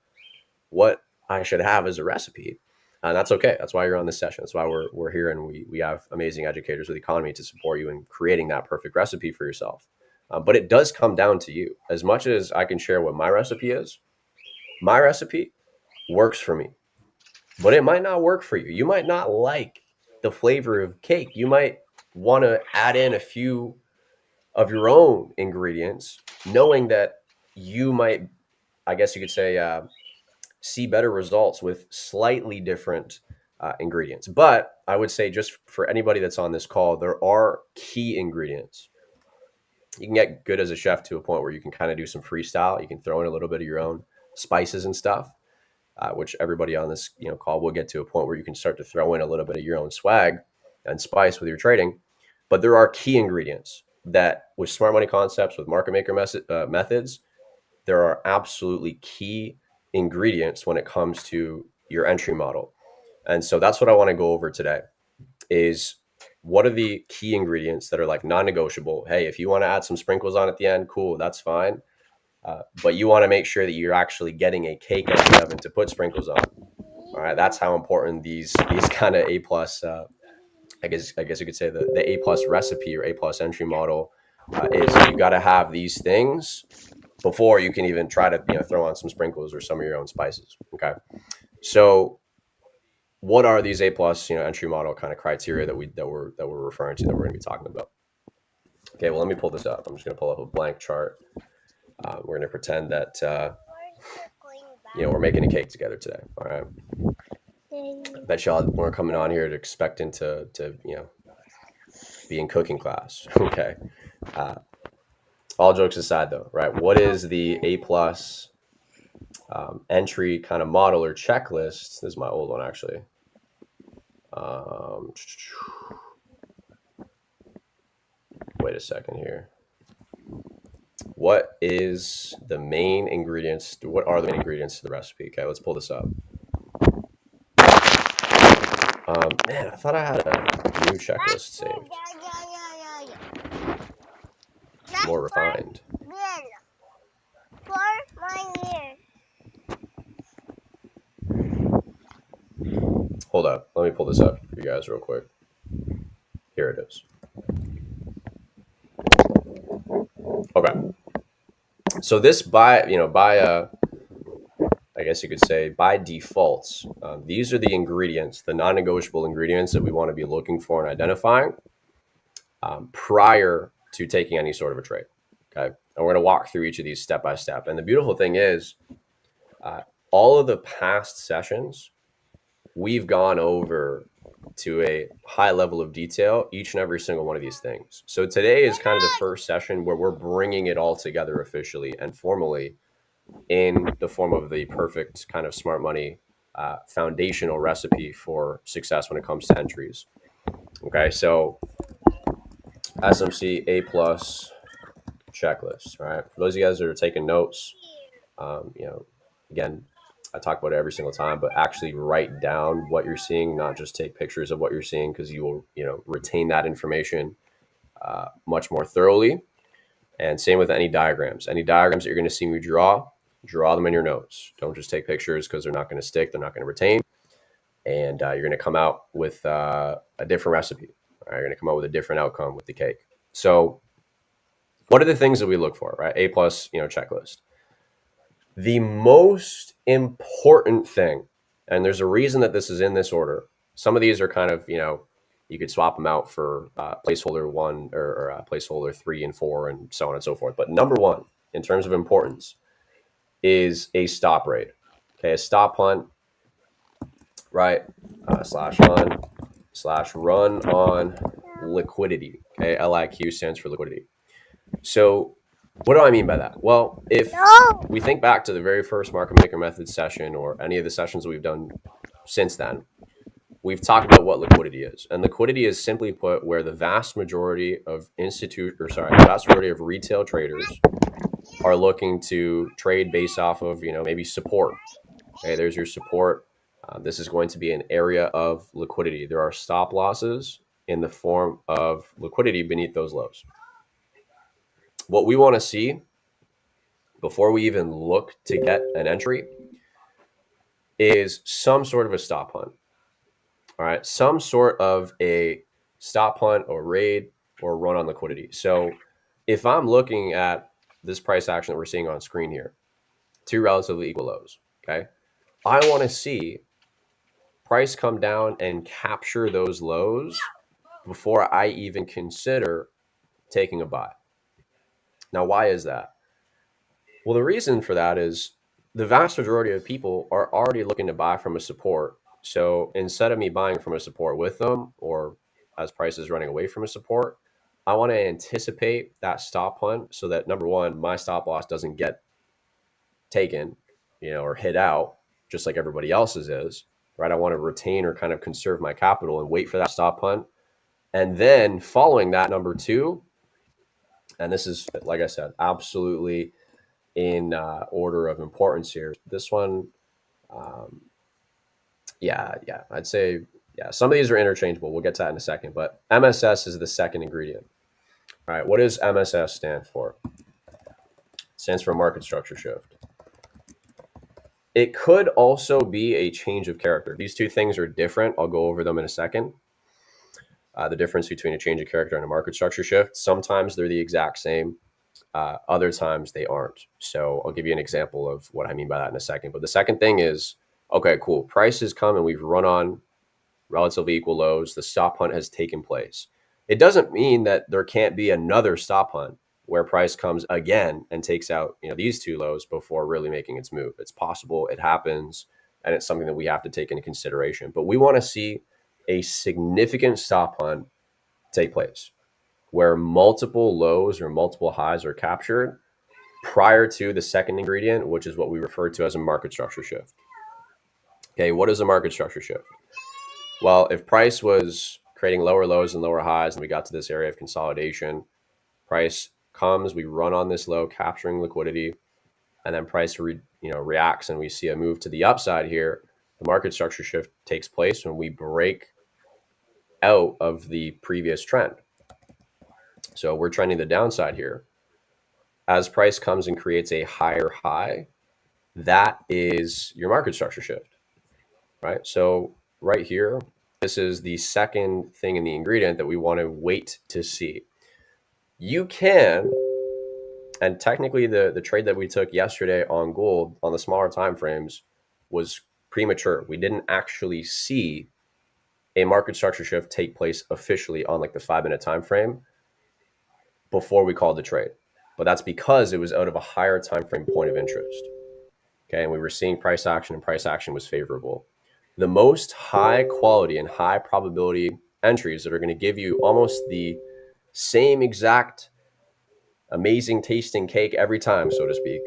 what I should have as a recipe. And that's okay. That's why you're on this session. That's why we're here, and we have amazing educators with Economy to support you in creating that perfect recipe for yourself. But it does come down to you. As much as I can share what my recipe is, my recipe works for me, but it might not work for you. You might not like the flavor of cake. You might want to add in a few of your own ingredients, knowing that you might, I guess you could say, see better results with slightly different ingredients. But I would say, just for anybody that's on this call, there are key ingredients. You can get good as a chef to a point where you can kind of do some freestyle. You can throw in a little bit of your own spices and stuff, which everybody on this call will get to a point where you can start to throw in a little bit of your own swag and spice with your trading. But there are key ingredients that, with smart money concepts, with market maker methods, there are absolutely key ingredients when it comes to your entry model. And so that's what I want to go over today is what are the key ingredients that are like non-negotiable. Hey, if you want to add some sprinkles on at the end, cool, that's fine. But you want to make sure that you're actually getting a cake out of the oven to put sprinkles on. All right, that's how important these kind of A plus. I guess you could say the A plus recipe or A plus entry model is. You got to have these things before you can even try to throw on some sprinkles or some of your own spices. Okay, so what are these A plus entry model kind of criteria that we're referring to that we're going to be talking about? Okay, well let me pull this up. I'm just going to pull up a blank chart. We're going to pretend that we're making a cake together today. All right. I bet y'all weren't coming on here to expecting to be in cooking class. Okay. All jokes aside, though, right? What is the A plus entry kind of model or checklist? This is my old one actually. Wait a second here. What is the main ingredients? What are the main ingredients to the recipe? Okay, let's pull this up. Man, I thought I had a new checklist saved. It's more refined. Hold up. Let me pull this up for you guys real quick. Here it is. Okay. So this I guess you could say by default, these are the ingredients, the non-negotiable ingredients that we want to be looking for and identifying prior to taking any sort of a trade. Okay. And we're going to walk through each of these step by step. And the beautiful thing is all of the past sessions, we've gone over to a high level of detail each and every single one of these things. So today is kind of the first session where we're bringing it all together officially and formally in the form of the perfect kind of smart money foundational recipe for success when it comes to entries. Okay, so SMC A plus checklist. All right, for those of you guys that are taking notes, again, I talk about it every single time, but actually write down what you're seeing, not just take pictures of what you're seeing, because you will, retain that information much more thoroughly. And same with any diagrams. Any diagrams that you're going to see me draw them in your notes. Don't just take pictures because they're not going to stick. They're not going to retain. And you're going to come out with a different recipe. Right? You're going to come out with a different outcome with the cake. So what are the things that we look for, right? A plus, checklist. The most important thing, and there's a reason that this is in this order. Some of these are kind of, you could swap them out for placeholder 1 or placeholder 3 and 4 and so on and so forth. But number one, in terms of importance, is a stop rate. Okay, a stop hunt, right? /run on liquidity. Okay, LIQ stands for liquidity. So what do I mean by that? Well, if we think back to the very first market maker method session or any of the sessions we've done since then, we've talked about what liquidity is. And liquidity is simply put where the vast majority of retail traders are looking to trade based off of, maybe support. Okay, there's your support. This is going to be an area of liquidity. There are stop losses in the form of liquidity beneath those lows. What we want to see before we even look to get an entry is some sort of a stop hunt. All right, some sort of a stop hunt or raid or run on liquidity. So if I'm looking at this price action that we're seeing on screen here, two relatively equal lows, okay, I want to see price come down and capture those lows before I even consider taking a buy. Now, why is that? Well, the reason for that is the vast majority of people are already looking to buy from a support. So instead of me buying from a support with them or as price is running away from a support, I want to anticipate that stop hunt so that number one, my stop loss doesn't get taken, or hit out just like everybody else's is, right? I want to retain or kind of conserve my capital and wait for that stop hunt. And then following that, number two, and this is, like I said, absolutely in order of importance here. This one, Yeah, yeah. I'd say, yeah, some of these are interchangeable. We'll get to that in a second. But MSS is the second ingredient. All right. What does MSS stand for? It stands for market structure shift. It could also be a change of character. These two things are different. I'll go over them in a second. The difference between a change of character and a market structure shift. Sometimes they're the exact same. Other times they aren't. So I'll give you an example of what I mean by that in a second. But the second thing is, okay, cool. Prices come and we've run on relatively equal lows. The stop hunt has taken place. It doesn't mean that there can't be another stop hunt where price comes again and takes out, these two lows before really making its move. It's possible, it happens, and it's something that we have to take into consideration. But we want to see a significant stop hunt take place where multiple lows or multiple highs are captured prior to the second ingredient, which is what we refer to as a market structure shift. Okay, what is a market structure shift? Well, if price was creating lower lows and lower highs and we got to this area of consolidation, price comes, we run on this low, capturing liquidity, and then price reacts and we see a move to the upside here. The market structure shift takes place when we break out of the previous trend. So we're trending the downside here. As price comes and creates a higher high, that is your market structure shift, right? So right here, this is the second thing in the ingredient that we want to wait to see. You can, and technically the trade that we took yesterday on gold on the smaller time frames was premature. We didn't actually see a market structure shift take place officially on like the 5-minute time frame before we called the trade. But that's because it was out of a higher time frame point of interest. Okay, and we were seeing price action, and price action was favorable. The most high quality and high probability entries that are going to give you almost the same exact amazing tasting cake every time, so to speak,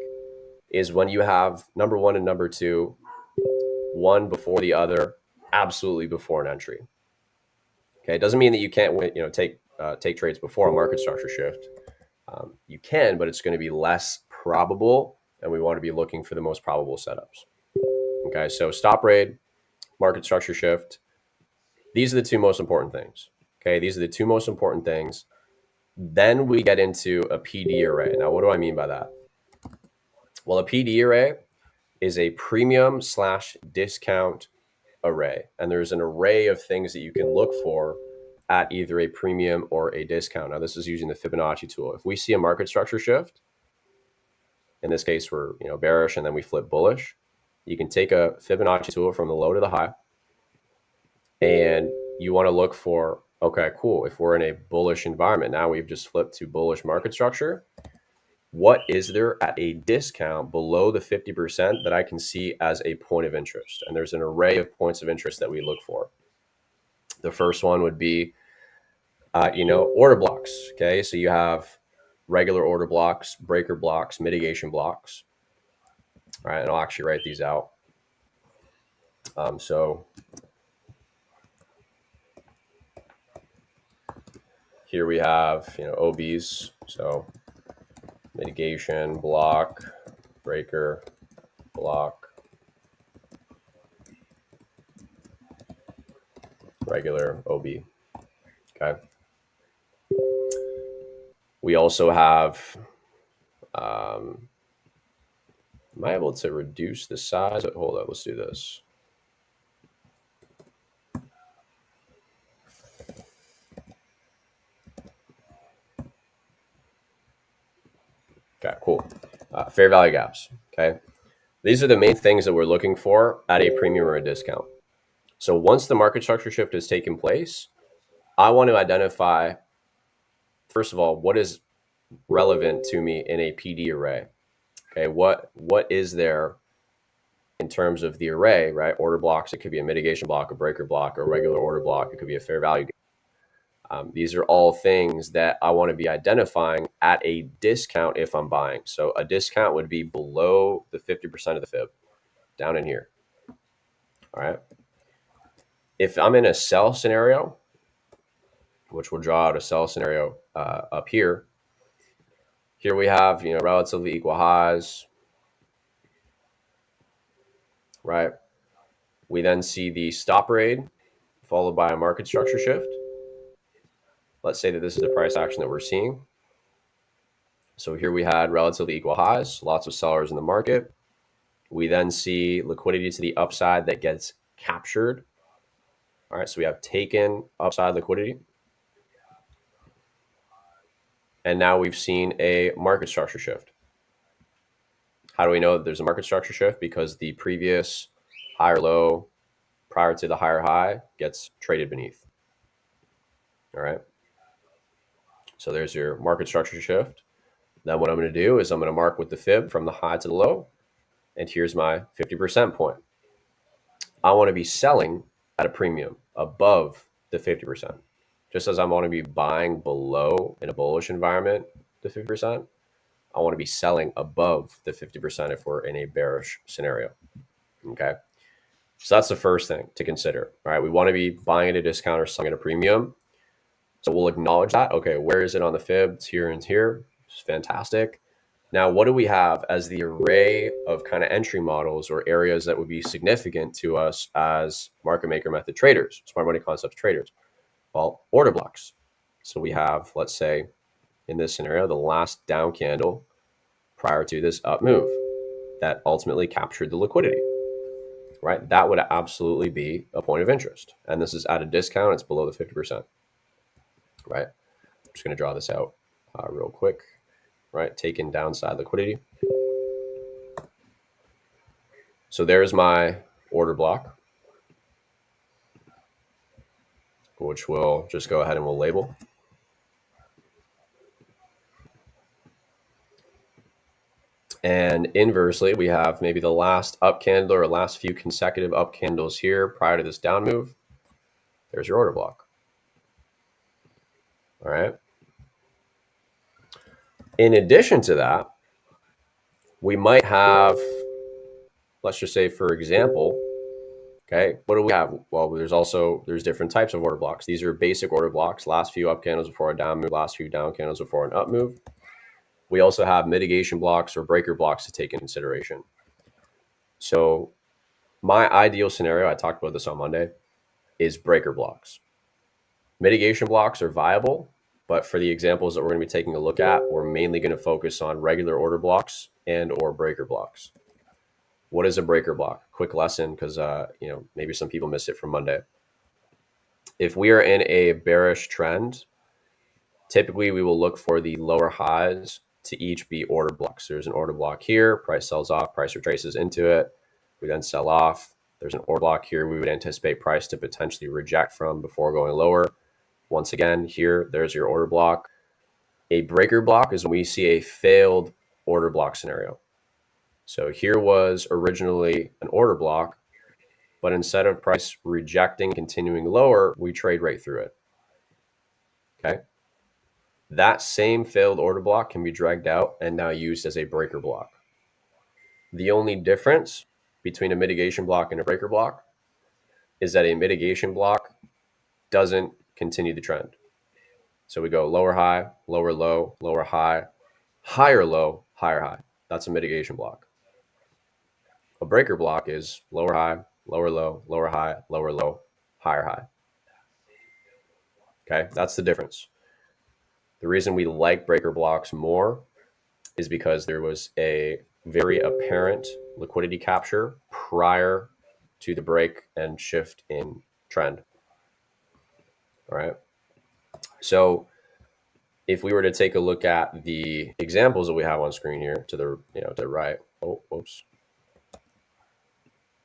is when you have number one and number two, one before the other, absolutely before an entry. Okay, it doesn't mean that you can't take trades before a market structure shift. You can, but it's going to be less probable, and we want to be looking for the most probable setups. Okay, so stop raid, market structure shift. These are the two most important things. Okay, these are the two most important things. Then we get into a PD array. Now, what do I mean by that? Well, a PD array is a premium / discount array. And there's an array of things that you can look for at either a premium or a discount. Now, this is using the Fibonacci tool. If we see a market structure shift, in this case, we're bearish and then we flip bullish, you can take a Fibonacci tool from the low to the high, and you want to look for, okay, cool. If we're in a bullish environment, now we've just flipped to bullish market structure. What is there at a discount below the 50% that I can see as a point of interest? And there's an array of points of interest that we look for. The first one would be, order blocks. Okay, so you have regular order blocks, breaker blocks, mitigation blocks. All right, and I'll actually write these out. So here we have, OBs. So mitigation block, breaker block, regular OB. Okay. We also have, am I able to reduce the size? Hold up, let's do this. Okay, cool. Fair value gaps. Okay. These are the main things that we're looking for at a premium or a discount. So once the market structure shift has taken place, I want to identify, first of all, what is relevant to me in a PD array. Okay, what is there in terms of the array, right? Order blocks, it could be a mitigation block, a breaker block, or a regular order block. It could be a fair value gap. These are all things that I want to be identifying at a discount if I'm buying. So a discount would be below the 50% of the fib, down in here. All right. If I'm in a sell scenario, which we'll draw out a sell scenario up here, here we have, relatively equal highs, right? We then see the stop raid followed by a market structure shift. Let's say that this is the price action that we're seeing. So here we had relatively equal highs, lots of sellers in the market. We then see liquidity to the upside that gets captured. All right, so we have taken upside liquidity. And now we've seen a market structure shift. How do we know that there's a market structure shift? Because the previous higher low prior to the higher high gets traded beneath. All right. So there's your market structure shift. Then what I'm going to do is I'm going to mark with the fib from the high to the low. And here's my 50% point. I want to be selling at a premium above the 50%. Just as I want to be buying below in a bullish environment, the 50%, I want to be selling above the 50% if we're in a bearish scenario. Okay. So that's the first thing to consider. All right. We want to be buying at a discount or selling at a premium. So we'll acknowledge that. Okay. Where is it on the fib? It's here and here. It's fantastic. Now, what do we have as the array of kind of entry models or areas that would be significant to us as market maker method traders, smart money concepts traders? Well, order blocks. So we have, let's say, in this scenario, the last down candle prior to this up move that ultimately captured the liquidity, right? That would absolutely be a point of interest. And this is at a discount. It's below the 50%, right? I'm just going to draw this out real quick, right? Taking downside liquidity. So there's my order block, which we'll just go ahead and we'll label. And inversely, we have maybe the last up candle or last few consecutive up candles here prior to this down move. There's your order block. All right. In addition to that, we might have, let's just say, for example, okay, what do we have? Well, there's different types of order blocks. These are basic order blocks, last few up candles before a down move, last few down candles before an up move. We also have mitigation blocks or breaker blocks to take into consideration. So my ideal scenario, I talked about this on Monday, is breaker blocks. Mitigation blocks are viable, but for the examples that we're going to be taking a look at, we're mainly going to focus on regular order blocks and or breaker blocks. What is a breaker block? Quick lesson, because maybe some people missed it from Monday. If we are in a bearish trend, typically we will look for the lower highs to each be order blocks. There's an order block here, price sells off, price retraces into it. We then sell off. There's an order block here we would anticipate price to potentially reject from before going lower. Once again, here, there's your order block. A breaker block is when we see a failed order block scenario. So here was originally an order block, but instead of price rejecting, continuing lower, we trade right through it. Okay. That same failed order block can be dragged out and now used as a breaker block. The only difference between a mitigation block and a breaker block is that a mitigation block doesn't continue the trend. So we go lower high, lower low, lower high, higher low, higher high. That's a mitigation block. A breaker block is lower high, lower low, lower high, lower low, higher high. Okay, that's the difference. The reason we like breaker blocks more is because there was a very apparent liquidity capture prior to the break and shift in trend. All right. So if we were to take a look at the examples that we have on screen here to the right. Oh, oops.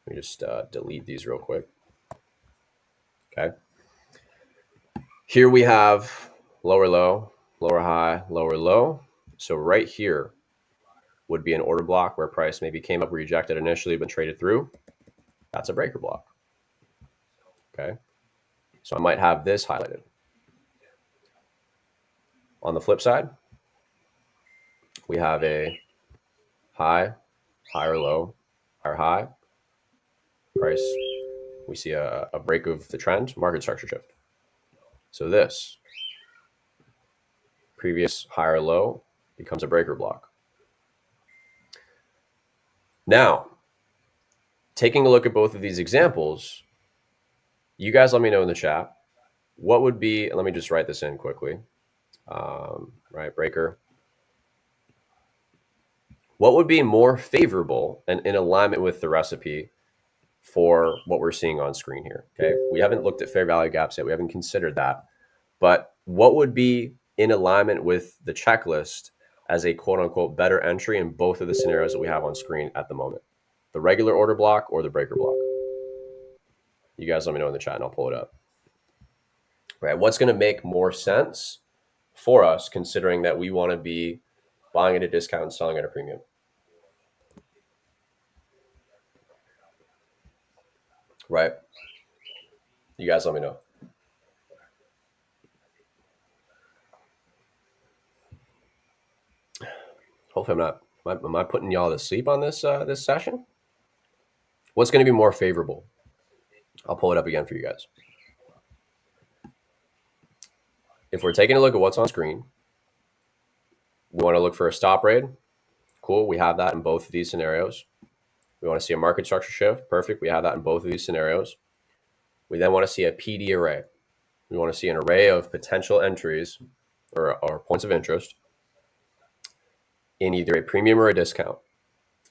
Let me just delete these real quick. Okay. Here we have lower low, lower high, lower low. So right here would be an order block where price maybe came up rejected initially but traded through. That's a breaker block. Okay. So I might have this highlighted. On the flip side, we have a high, higher low, higher high. Price, we see a break of the trend, market structure shift. So this previous higher low becomes a breaker block. Now, taking a look at both of these examples, you guys let me know in the chat, what would be, let me just write this in quickly, right, breaker. What would be more favorable and in alignment with the recipe for what we're seeing on screen here? Okay, we haven't looked at fair value gaps yet. We haven't considered that. But what would be in alignment with the checklist as a quote unquote better entry in both of the scenarios that we have on screen at the moment? The regular order block or the breaker block? You guys let me know in the chat and I'll pull it up. Right, what's going to make more sense for us considering that we want to be buying at a discount and selling at a premium? Right? You guys let me know. Hopefully I'm not, am I putting y'all to sleep on this this session? What's going to be more favorable? I'll pull it up again for you guys. If we're taking a look at what's on screen, we want to look for a stop rate. Cool, we have that in both of these scenarios. We want to see a market structure shift. Perfect, we have that in both of these scenarios. We then want to see a PD array. We want to see an array of potential entries or points of interest in either a premium or a discount.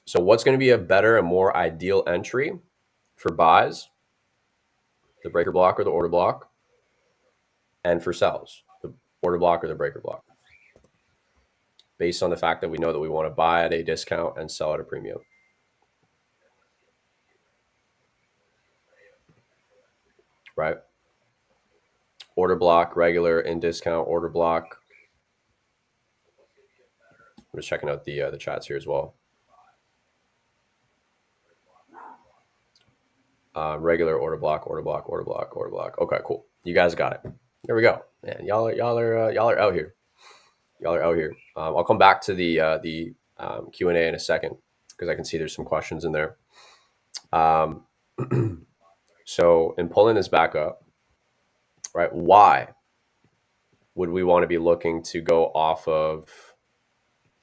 So what's going to be a better and more ideal entry for buys? The breaker block or the order block? And for sells, the order block or the breaker block? Based on the fact that we know that we want to buy at a discount and sell at a premium. Right? Order block, regular, in discount, order block. I'm just checking out the chats here as well. Regular, order block, order block, order block, order block. Okay, cool. You guys got it. There we go. Man, y'all are out here. Y'all are out here. I'll come back to the Q&A in a second because I can see there's some questions in there. So in pulling this back up, right? Why would we want to be looking to go off of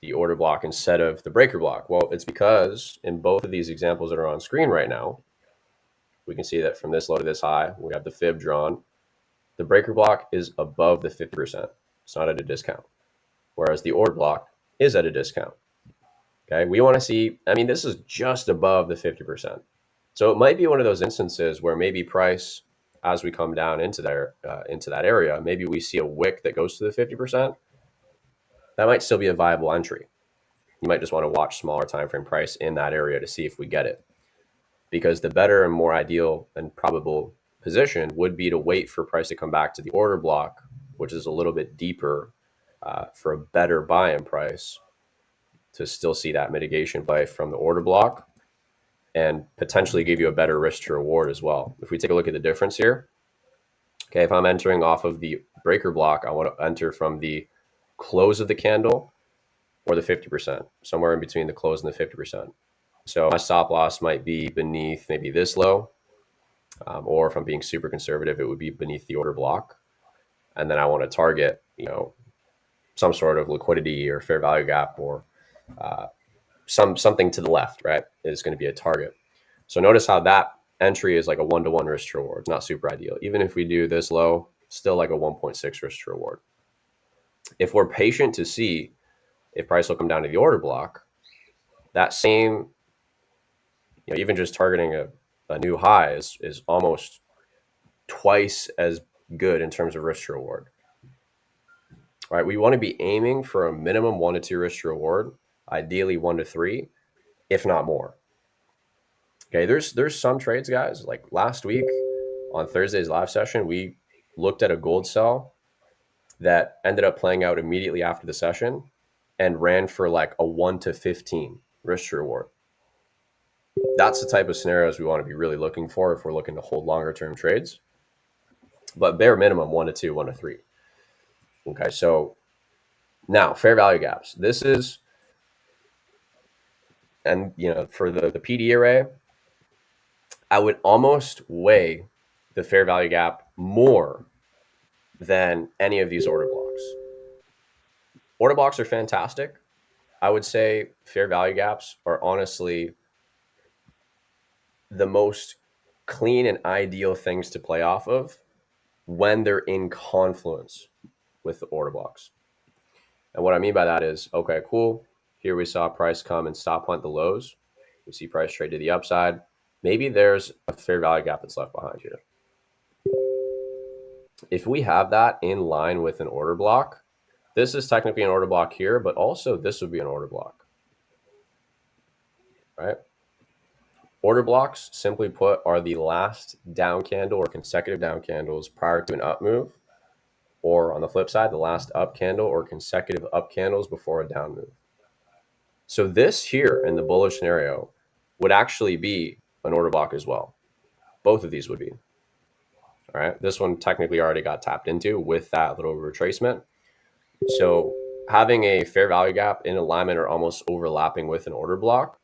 the order block instead of the breaker block? Well, it's because in both of these examples that are on screen right now, we can see that from this low to this high, we have the fib drawn. The breaker block is above the 50%. It's not at a discount. Whereas the order block is at a discount. Okay, we want to see, I mean, this is just above the 50%. So it might be one of those instances where maybe price, as we come down into that area, maybe we see a wick that goes to the 50%. That might still be a viable entry. You might just want to watch smaller time frame price in that area to see if we get it. Because the better and more ideal and probable position would be to wait for price to come back to the order block, which is a little bit deeper for a better buy-in price, to still see that mitigation play from the order block and potentially give you a better risk to reward as well. If we take a look at the difference here, okay, if I'm entering off of the breaker block, I want to enter from the close of the candle or the 50%, somewhere in between the close and the 50%. So my stop loss might be beneath maybe this low, or if I'm being super conservative, it would be beneath the order block. And then I want to target, some sort of liquidity or fair value gap or something to the left, right, is going to be a target. So notice how that entry is like a 1-to-1 risk to reward. It's not super ideal. Even if we do this low, still like a 1.6 risk to reward. If we're patient to see if price will come down to the order block, that same, even just targeting a new high is almost twice as good in terms of risk to reward. Right, we want to be aiming for a minimum 1 to 2 risk to reward, ideally 1 to 3, if not more. Okay, there's some trades, guys. Like last week on Thursday's live session, we looked at a gold sell that ended up playing out immediately after the session and ran for like a 1 to 15 risk to reward. That's the type of scenarios we want to be really looking for if we're looking to hold longer term trades. But bare minimum 1 to 2, 1 to 3. Okay, so now fair value gaps. This is, and for the PD array, I would almost weigh the fair value gap more than any of these order blocks. Order blocks are fantastic. I would say fair value gaps are honestly the most clean and ideal things to play off of when they're in confluence with the order blocks. And what I mean by that is, okay, cool. Here we saw price come and stop hunt the lows. We see price trade to the upside. Maybe there's a fair value gap that's left behind here. If we have that in line with an order block, this is technically an order block here, but also this would be an order block, right? Order blocks, simply put, are the last down candle or consecutive down candles prior to an up move, or on the flip side, the last up candle or consecutive up candles before a down move. So this here in the bullish scenario would actually be an order block as well. Both of these would be. All right. This one technically already got tapped into with that little retracement. So having a fair value gap in alignment or almost overlapping with an order block,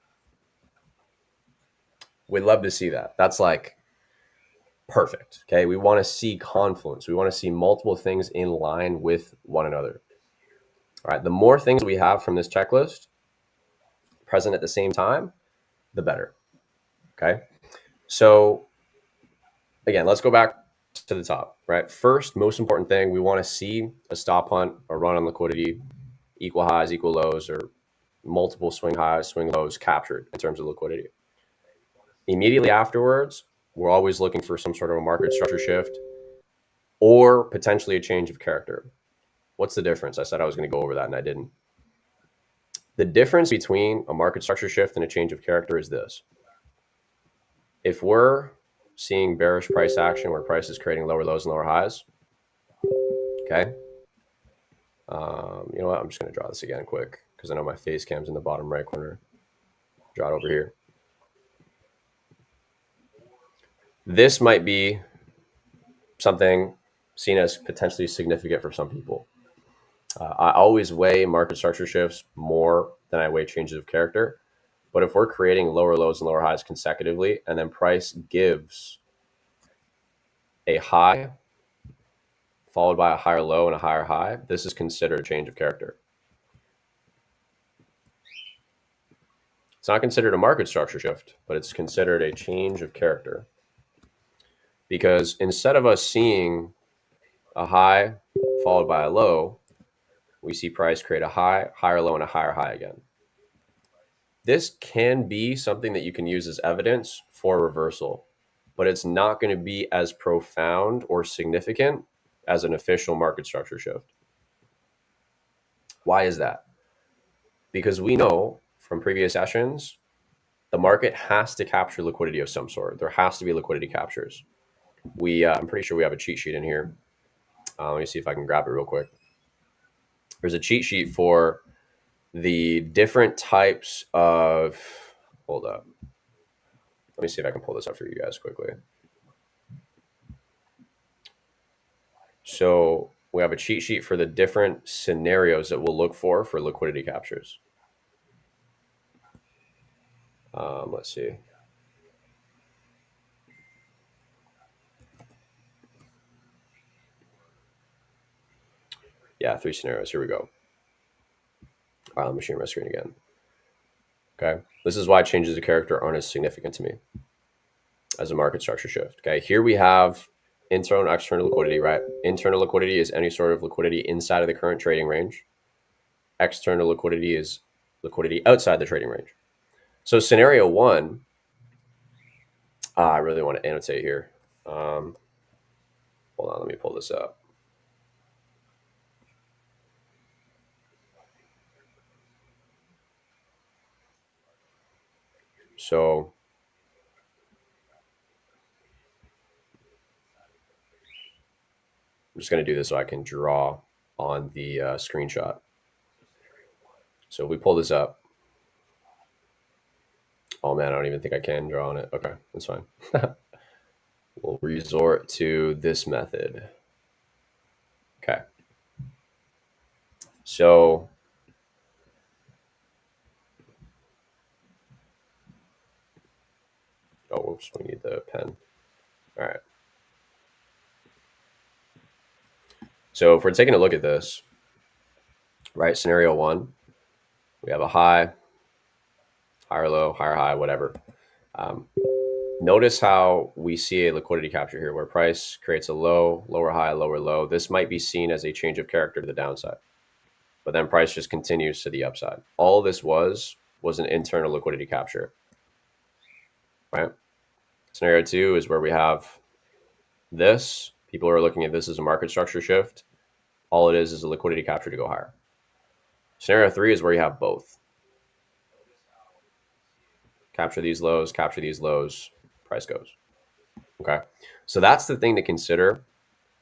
we'd love to see that. That's like perfect. Okay. We want to see confluence. We want to see multiple things in line with one another. All right. The more things we have from this checklist present at the same time, the better. Okay. So again, let's go back to the top, right? First, most important thing, we want to see a stop hunt or run on liquidity, equal highs, equal lows, or multiple swing highs, swing lows captured in terms of liquidity. Immediately afterwards, we're always looking for some sort of a market structure shift or potentially a change of character. What's the difference? I said I was going to go over that and I didn't. The difference between a market structure shift and a change of character is this. If we're seeing bearish price action where price is creating lower lows and lower highs, okay. You know what? I'm just going to draw this again quick because I know my face cam's in the bottom right corner. Draw it over here. This might be something seen as potentially significant for some people. I always weigh market structure shifts more than I weigh changes of character. But if we're creating lower lows and lower highs consecutively, and then price gives a high followed by a higher low and a higher high, this is considered a change of character. It's not considered a market structure shift, but it's considered a change of character. Because instead of us seeing a high followed by a low, we see price create a high, higher low, and a higher high again. This can be something that you can use as evidence for reversal, but it's not going to be as profound or significant as an official market structure shift. Why is that? Because we know from previous sessions, the market has to capture liquidity of some sort. There has to be liquidity captures. I'm pretty sure we have a cheat sheet in here. Let me see if I can grab it real quick. There's a cheat sheet for the different types of, hold up. Let me see if I can pull this up for you guys quickly. So we have a cheat sheet for the different scenarios that we'll look for liquidity captures. Let's see. Yeah, 3 scenarios. Here we go. All right, let me share my screen again. Okay, this is why changes of character aren't as significant to me as a market structure shift. Okay, here we have internal and external liquidity, right? Internal liquidity is any sort of liquidity inside of the current trading range. External liquidity is liquidity outside the trading range. So scenario 1, I really want to annotate here. Hold on, let me pull this up. So I'm just going to do this so I can draw on the screenshot. So if we pull this up, oh man, I don't even think I can draw on it. Okay, that's fine. We'll resort to this method. Okay. So oh, whoops, we need the pen. All right. So if we're taking a look at this, right, scenario 1, we have a high, higher low, higher high, whatever. Notice how we see a liquidity capture here where price creates a low, lower high, lower low. This might be seen as a change of character to the downside, but then price just continues to the upside. All this was an internal liquidity capture, right? Scenario 2 is where we have this. People are looking at this as a market structure shift. All it is a liquidity capture to go higher. Scenario 3 is where you have both. Capture these lows, price goes. Okay. So that's the thing to consider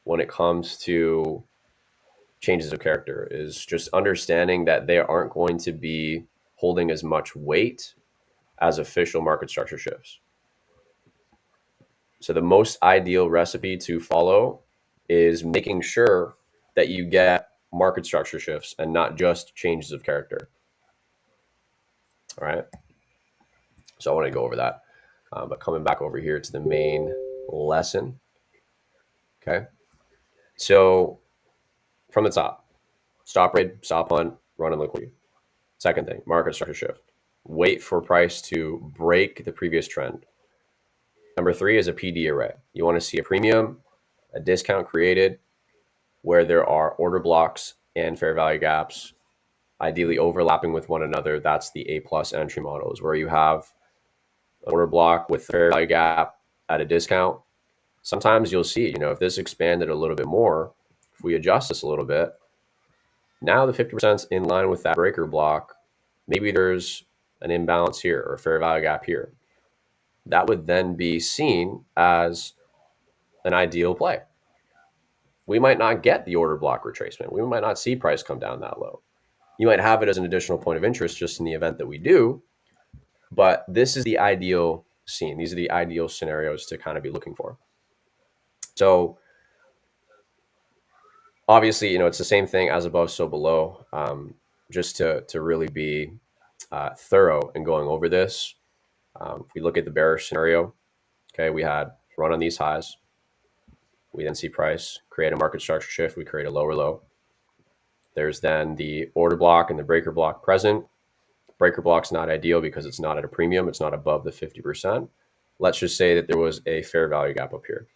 when it comes to changes of character, is just understanding that they aren't going to be holding as much weight as official market structure shifts. So the most ideal recipe to follow is making sure that you get market structure shifts and not just changes of character. All right. So I want to go over that. But coming back over here to the main lesson. Okay. So from the top, stop trade, stop hunt, run on liquidity. Second thing, market structure shift. Wait for price to break the previous trend. Number 3 is a PD array. You want to see a premium, a discount created where there are order blocks and fair value gaps, ideally overlapping with one another. That's the A plus entry models, where you have an order block with fair value gap at a discount. Sometimes you'll see, if this expanded a little bit more, if we adjust this a little bit, now the 50% is in line with that breaker block. Maybe there's an imbalance here or a fair value gap here. That would then be seen as an ideal play. We might not get the order block retracement. We might not see price come down that low. You might have it as an additional point of interest just in the event that we do, but this is the ideal scene. These are the ideal scenarios to kind of be looking for. So obviously, it's the same thing as above, so below, just to really be thorough in going over this. If we look at the bearish scenario, okay, we had run on these highs. We then see price create a market structure shift. We create a lower low. There's then the order block and the breaker block present. Breaker block's not ideal because it's not at a premium. It's not above the 50%. Let's just say that there was a fair value gap up here.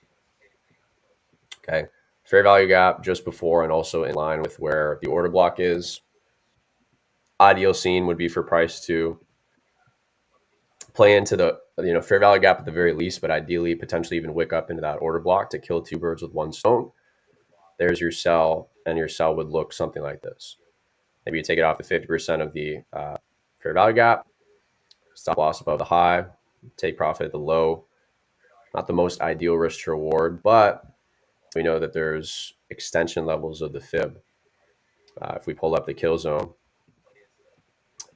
Okay. Fair value gap just before and also in line with where the order block is. Ideal scene would be for price to play into the fair value gap at the very least, but ideally potentially even wick up into that order block to kill 2 birds with 1 stone. There's your sell, and your sell would look something like this. Maybe you take it off the 50% of the fair value gap, stop loss above the high, take profit at the low. Not the most ideal risk to reward, but we know that there's extension levels of the fib. If we pull up the kill zone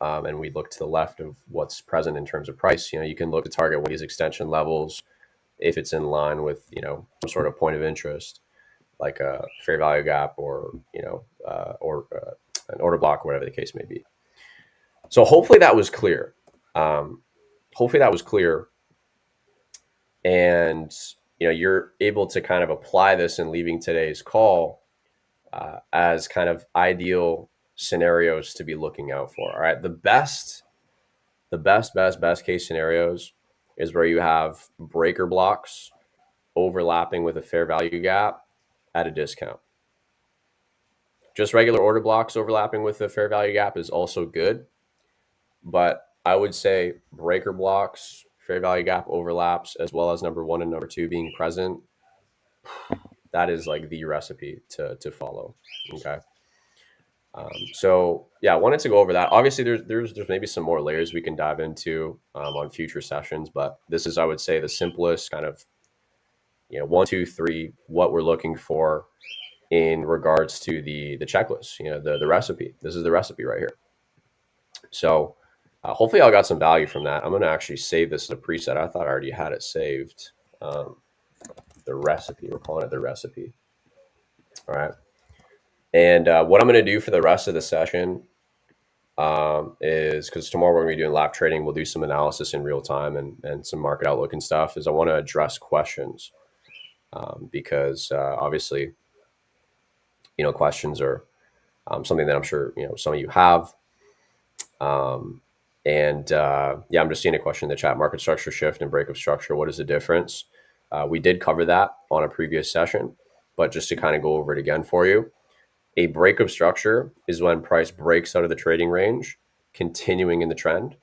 and we look to the left of what's present in terms of price, you can look to target one of these extension levels if it's in line with some sort of point of interest, like a fair value gap or an order block, whatever the case may be. So hopefully that was clear. And you're able to kind of apply this in leaving today's call as kind of ideal scenarios to be looking out for. All right. The best case scenarios is where you have breaker blocks overlapping with a fair value gap at a discount. Just regular order blocks overlapping with the fair value gap is also good, but I would say breaker blocks, fair value gap overlaps, as well as number 1 and number 2 being present, that is like the recipe to follow. Okay. So yeah, I wanted to go over that. Obviously there's maybe some more layers we can dive into on future sessions, but this is, I would say, the simplest kind of 1, 2, 3 what we're looking for in regards to the checklist, the recipe. This is the recipe right here. So hopefully I got some value from that. I'm going to actually save this as a preset. I thought I already had it saved. The recipe, we're calling it the recipe. All right. And what I'm going to do for the rest of the session is, because tomorrow we're going to be doing lap trading, we'll do some analysis in real time and some market outlook and stuff, is I want to address questions because obviously, questions are something that I'm sure, some of you have. And yeah, I'm just seeing a question in the chat: market structure shift and breakup structure. What is the difference? We did cover that on a previous session, but just to kind of go over it again for you, a breakup structure is when price breaks out of the trading range, continuing in the trend,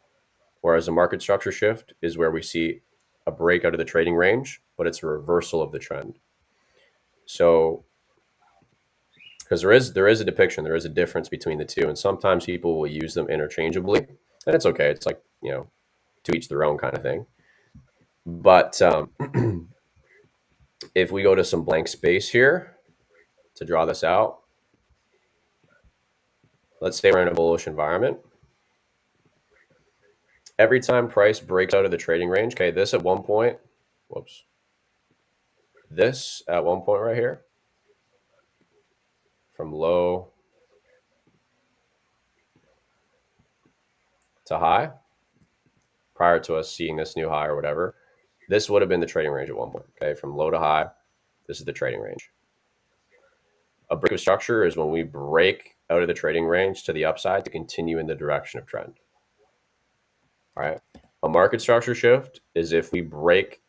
whereas a market structure shift is where we see a break out of the trading range, but it's a reversal of the trend. So, because there is a depiction, there is a difference between the two, and sometimes people will use them interchangeably, and it's okay. It's like, to each their own kind of thing. But if we go to some blank space here to draw this out, let's say we're in a bullish environment. Every time price breaks out of the trading range, okay, this at one point, this at one point right here, from low to high, prior to us seeing this new high or whatever, this would have been the trading range at one point, okay? From low to high, this is the trading range. A break of structure is when we break out of the trading range to the upside to continue in the direction of trend. All right. A market structure shift is if we break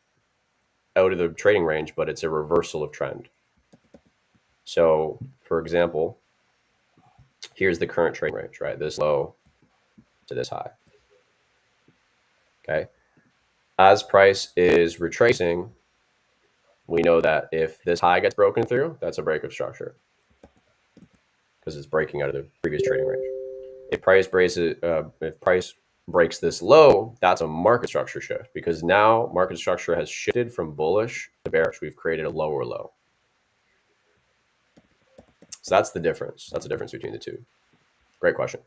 out of the trading range, but it's a reversal of trend. So, for example, here's the current trading range, right? This low to this high. Okay. As price is retracing, we know that if this high gets broken through, that's a break of structure because it's breaking out of the previous trading range. If price breaks this low, that's a market structure shift because now market structure has shifted from bullish to bearish. We've created a lower low. So that's the difference. That's the difference between the two. Great question.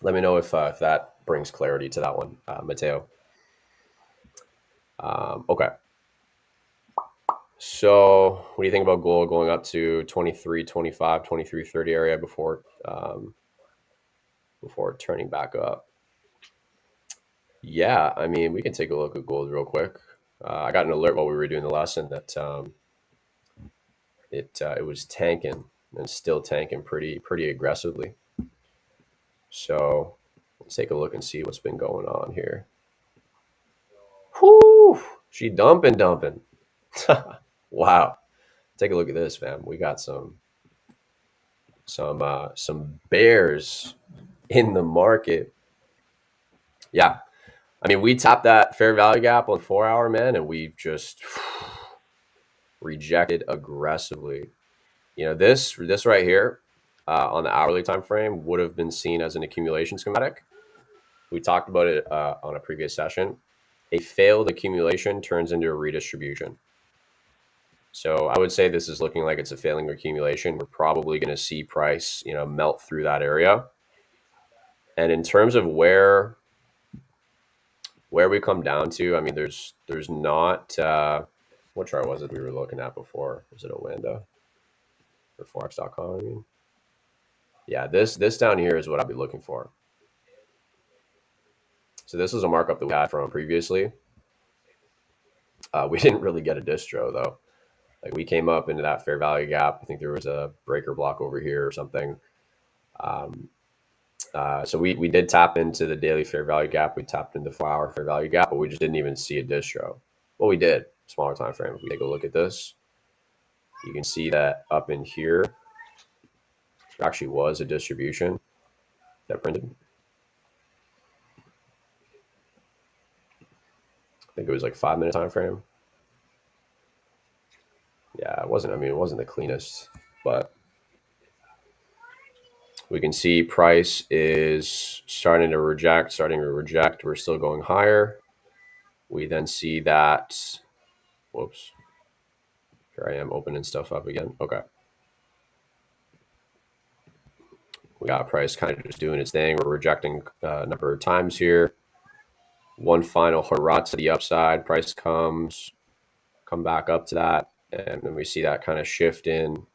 Let me know if that brings clarity to that one, Mateo. Okay. So what do you think about gold going up to 23.25, 23.30 area before turning back up? Yeah, I mean, we can take a look at gold real quick. I got an alert while we were doing the lesson that it was tanking and still tanking pretty aggressively. So let's take a look and see what's been going on here. Whoo! She dumping. Wow. Take a look at this, fam. We got some bears in the market. Yeah. I mean, we tapped that fair value gap on 4 hour, man, and we just rejected aggressively. This right here on the hourly time frame would have been seen as an accumulation schematic. We talked about it on a previous session. A failed accumulation turns into a redistribution. So I would say this is looking like it's a failing accumulation. We're probably going to see price, melt through that area. And in terms of where we come down to, I mean, there's not what chart was it we were looking at before? Was it Oanda or Forex.com? I mean, yeah, this down here is what I'd be looking for. So this was a markup that we had from previously. We didn't really get a distro though. Like we came up into that fair value gap. I think there was a breaker block over here or something. So we did tap into the daily fair value gap. We tapped into the 4 hour fair value gap, but we just didn't even see a distro. Well, we did, smaller time frame. If we take a look at this, you can see that up in here, there actually was a distribution that printed. I think it was like 5 minute time frame. Yeah, it wasn't the cleanest, but we can see price is starting to reject. We're still going higher. We then see that, whoops, here I am opening stuff up again. Okay. We got price kind of just doing its thing. We're rejecting a number of times here. One final hurrah to the upside. Price come back up to that. And then we see that kind of shift in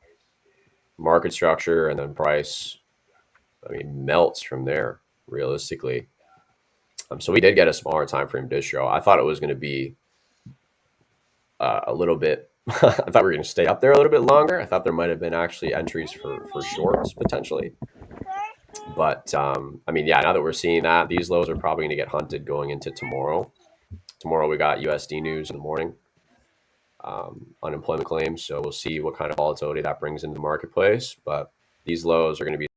market structure, and then price, melts from there realistically. So we did get a smaller time frame distro. I thought it was going to be a little bit. I thought we were going to stay up there a little bit longer. I thought there might have been actually entries for shorts potentially. But I mean, yeah, now that we're seeing that, these lows are probably going to get hunted going into tomorrow. Tomorrow we got USD news in the morning, unemployment claims. So we'll see what kind of volatility that brings into the marketplace. But these lows are going to be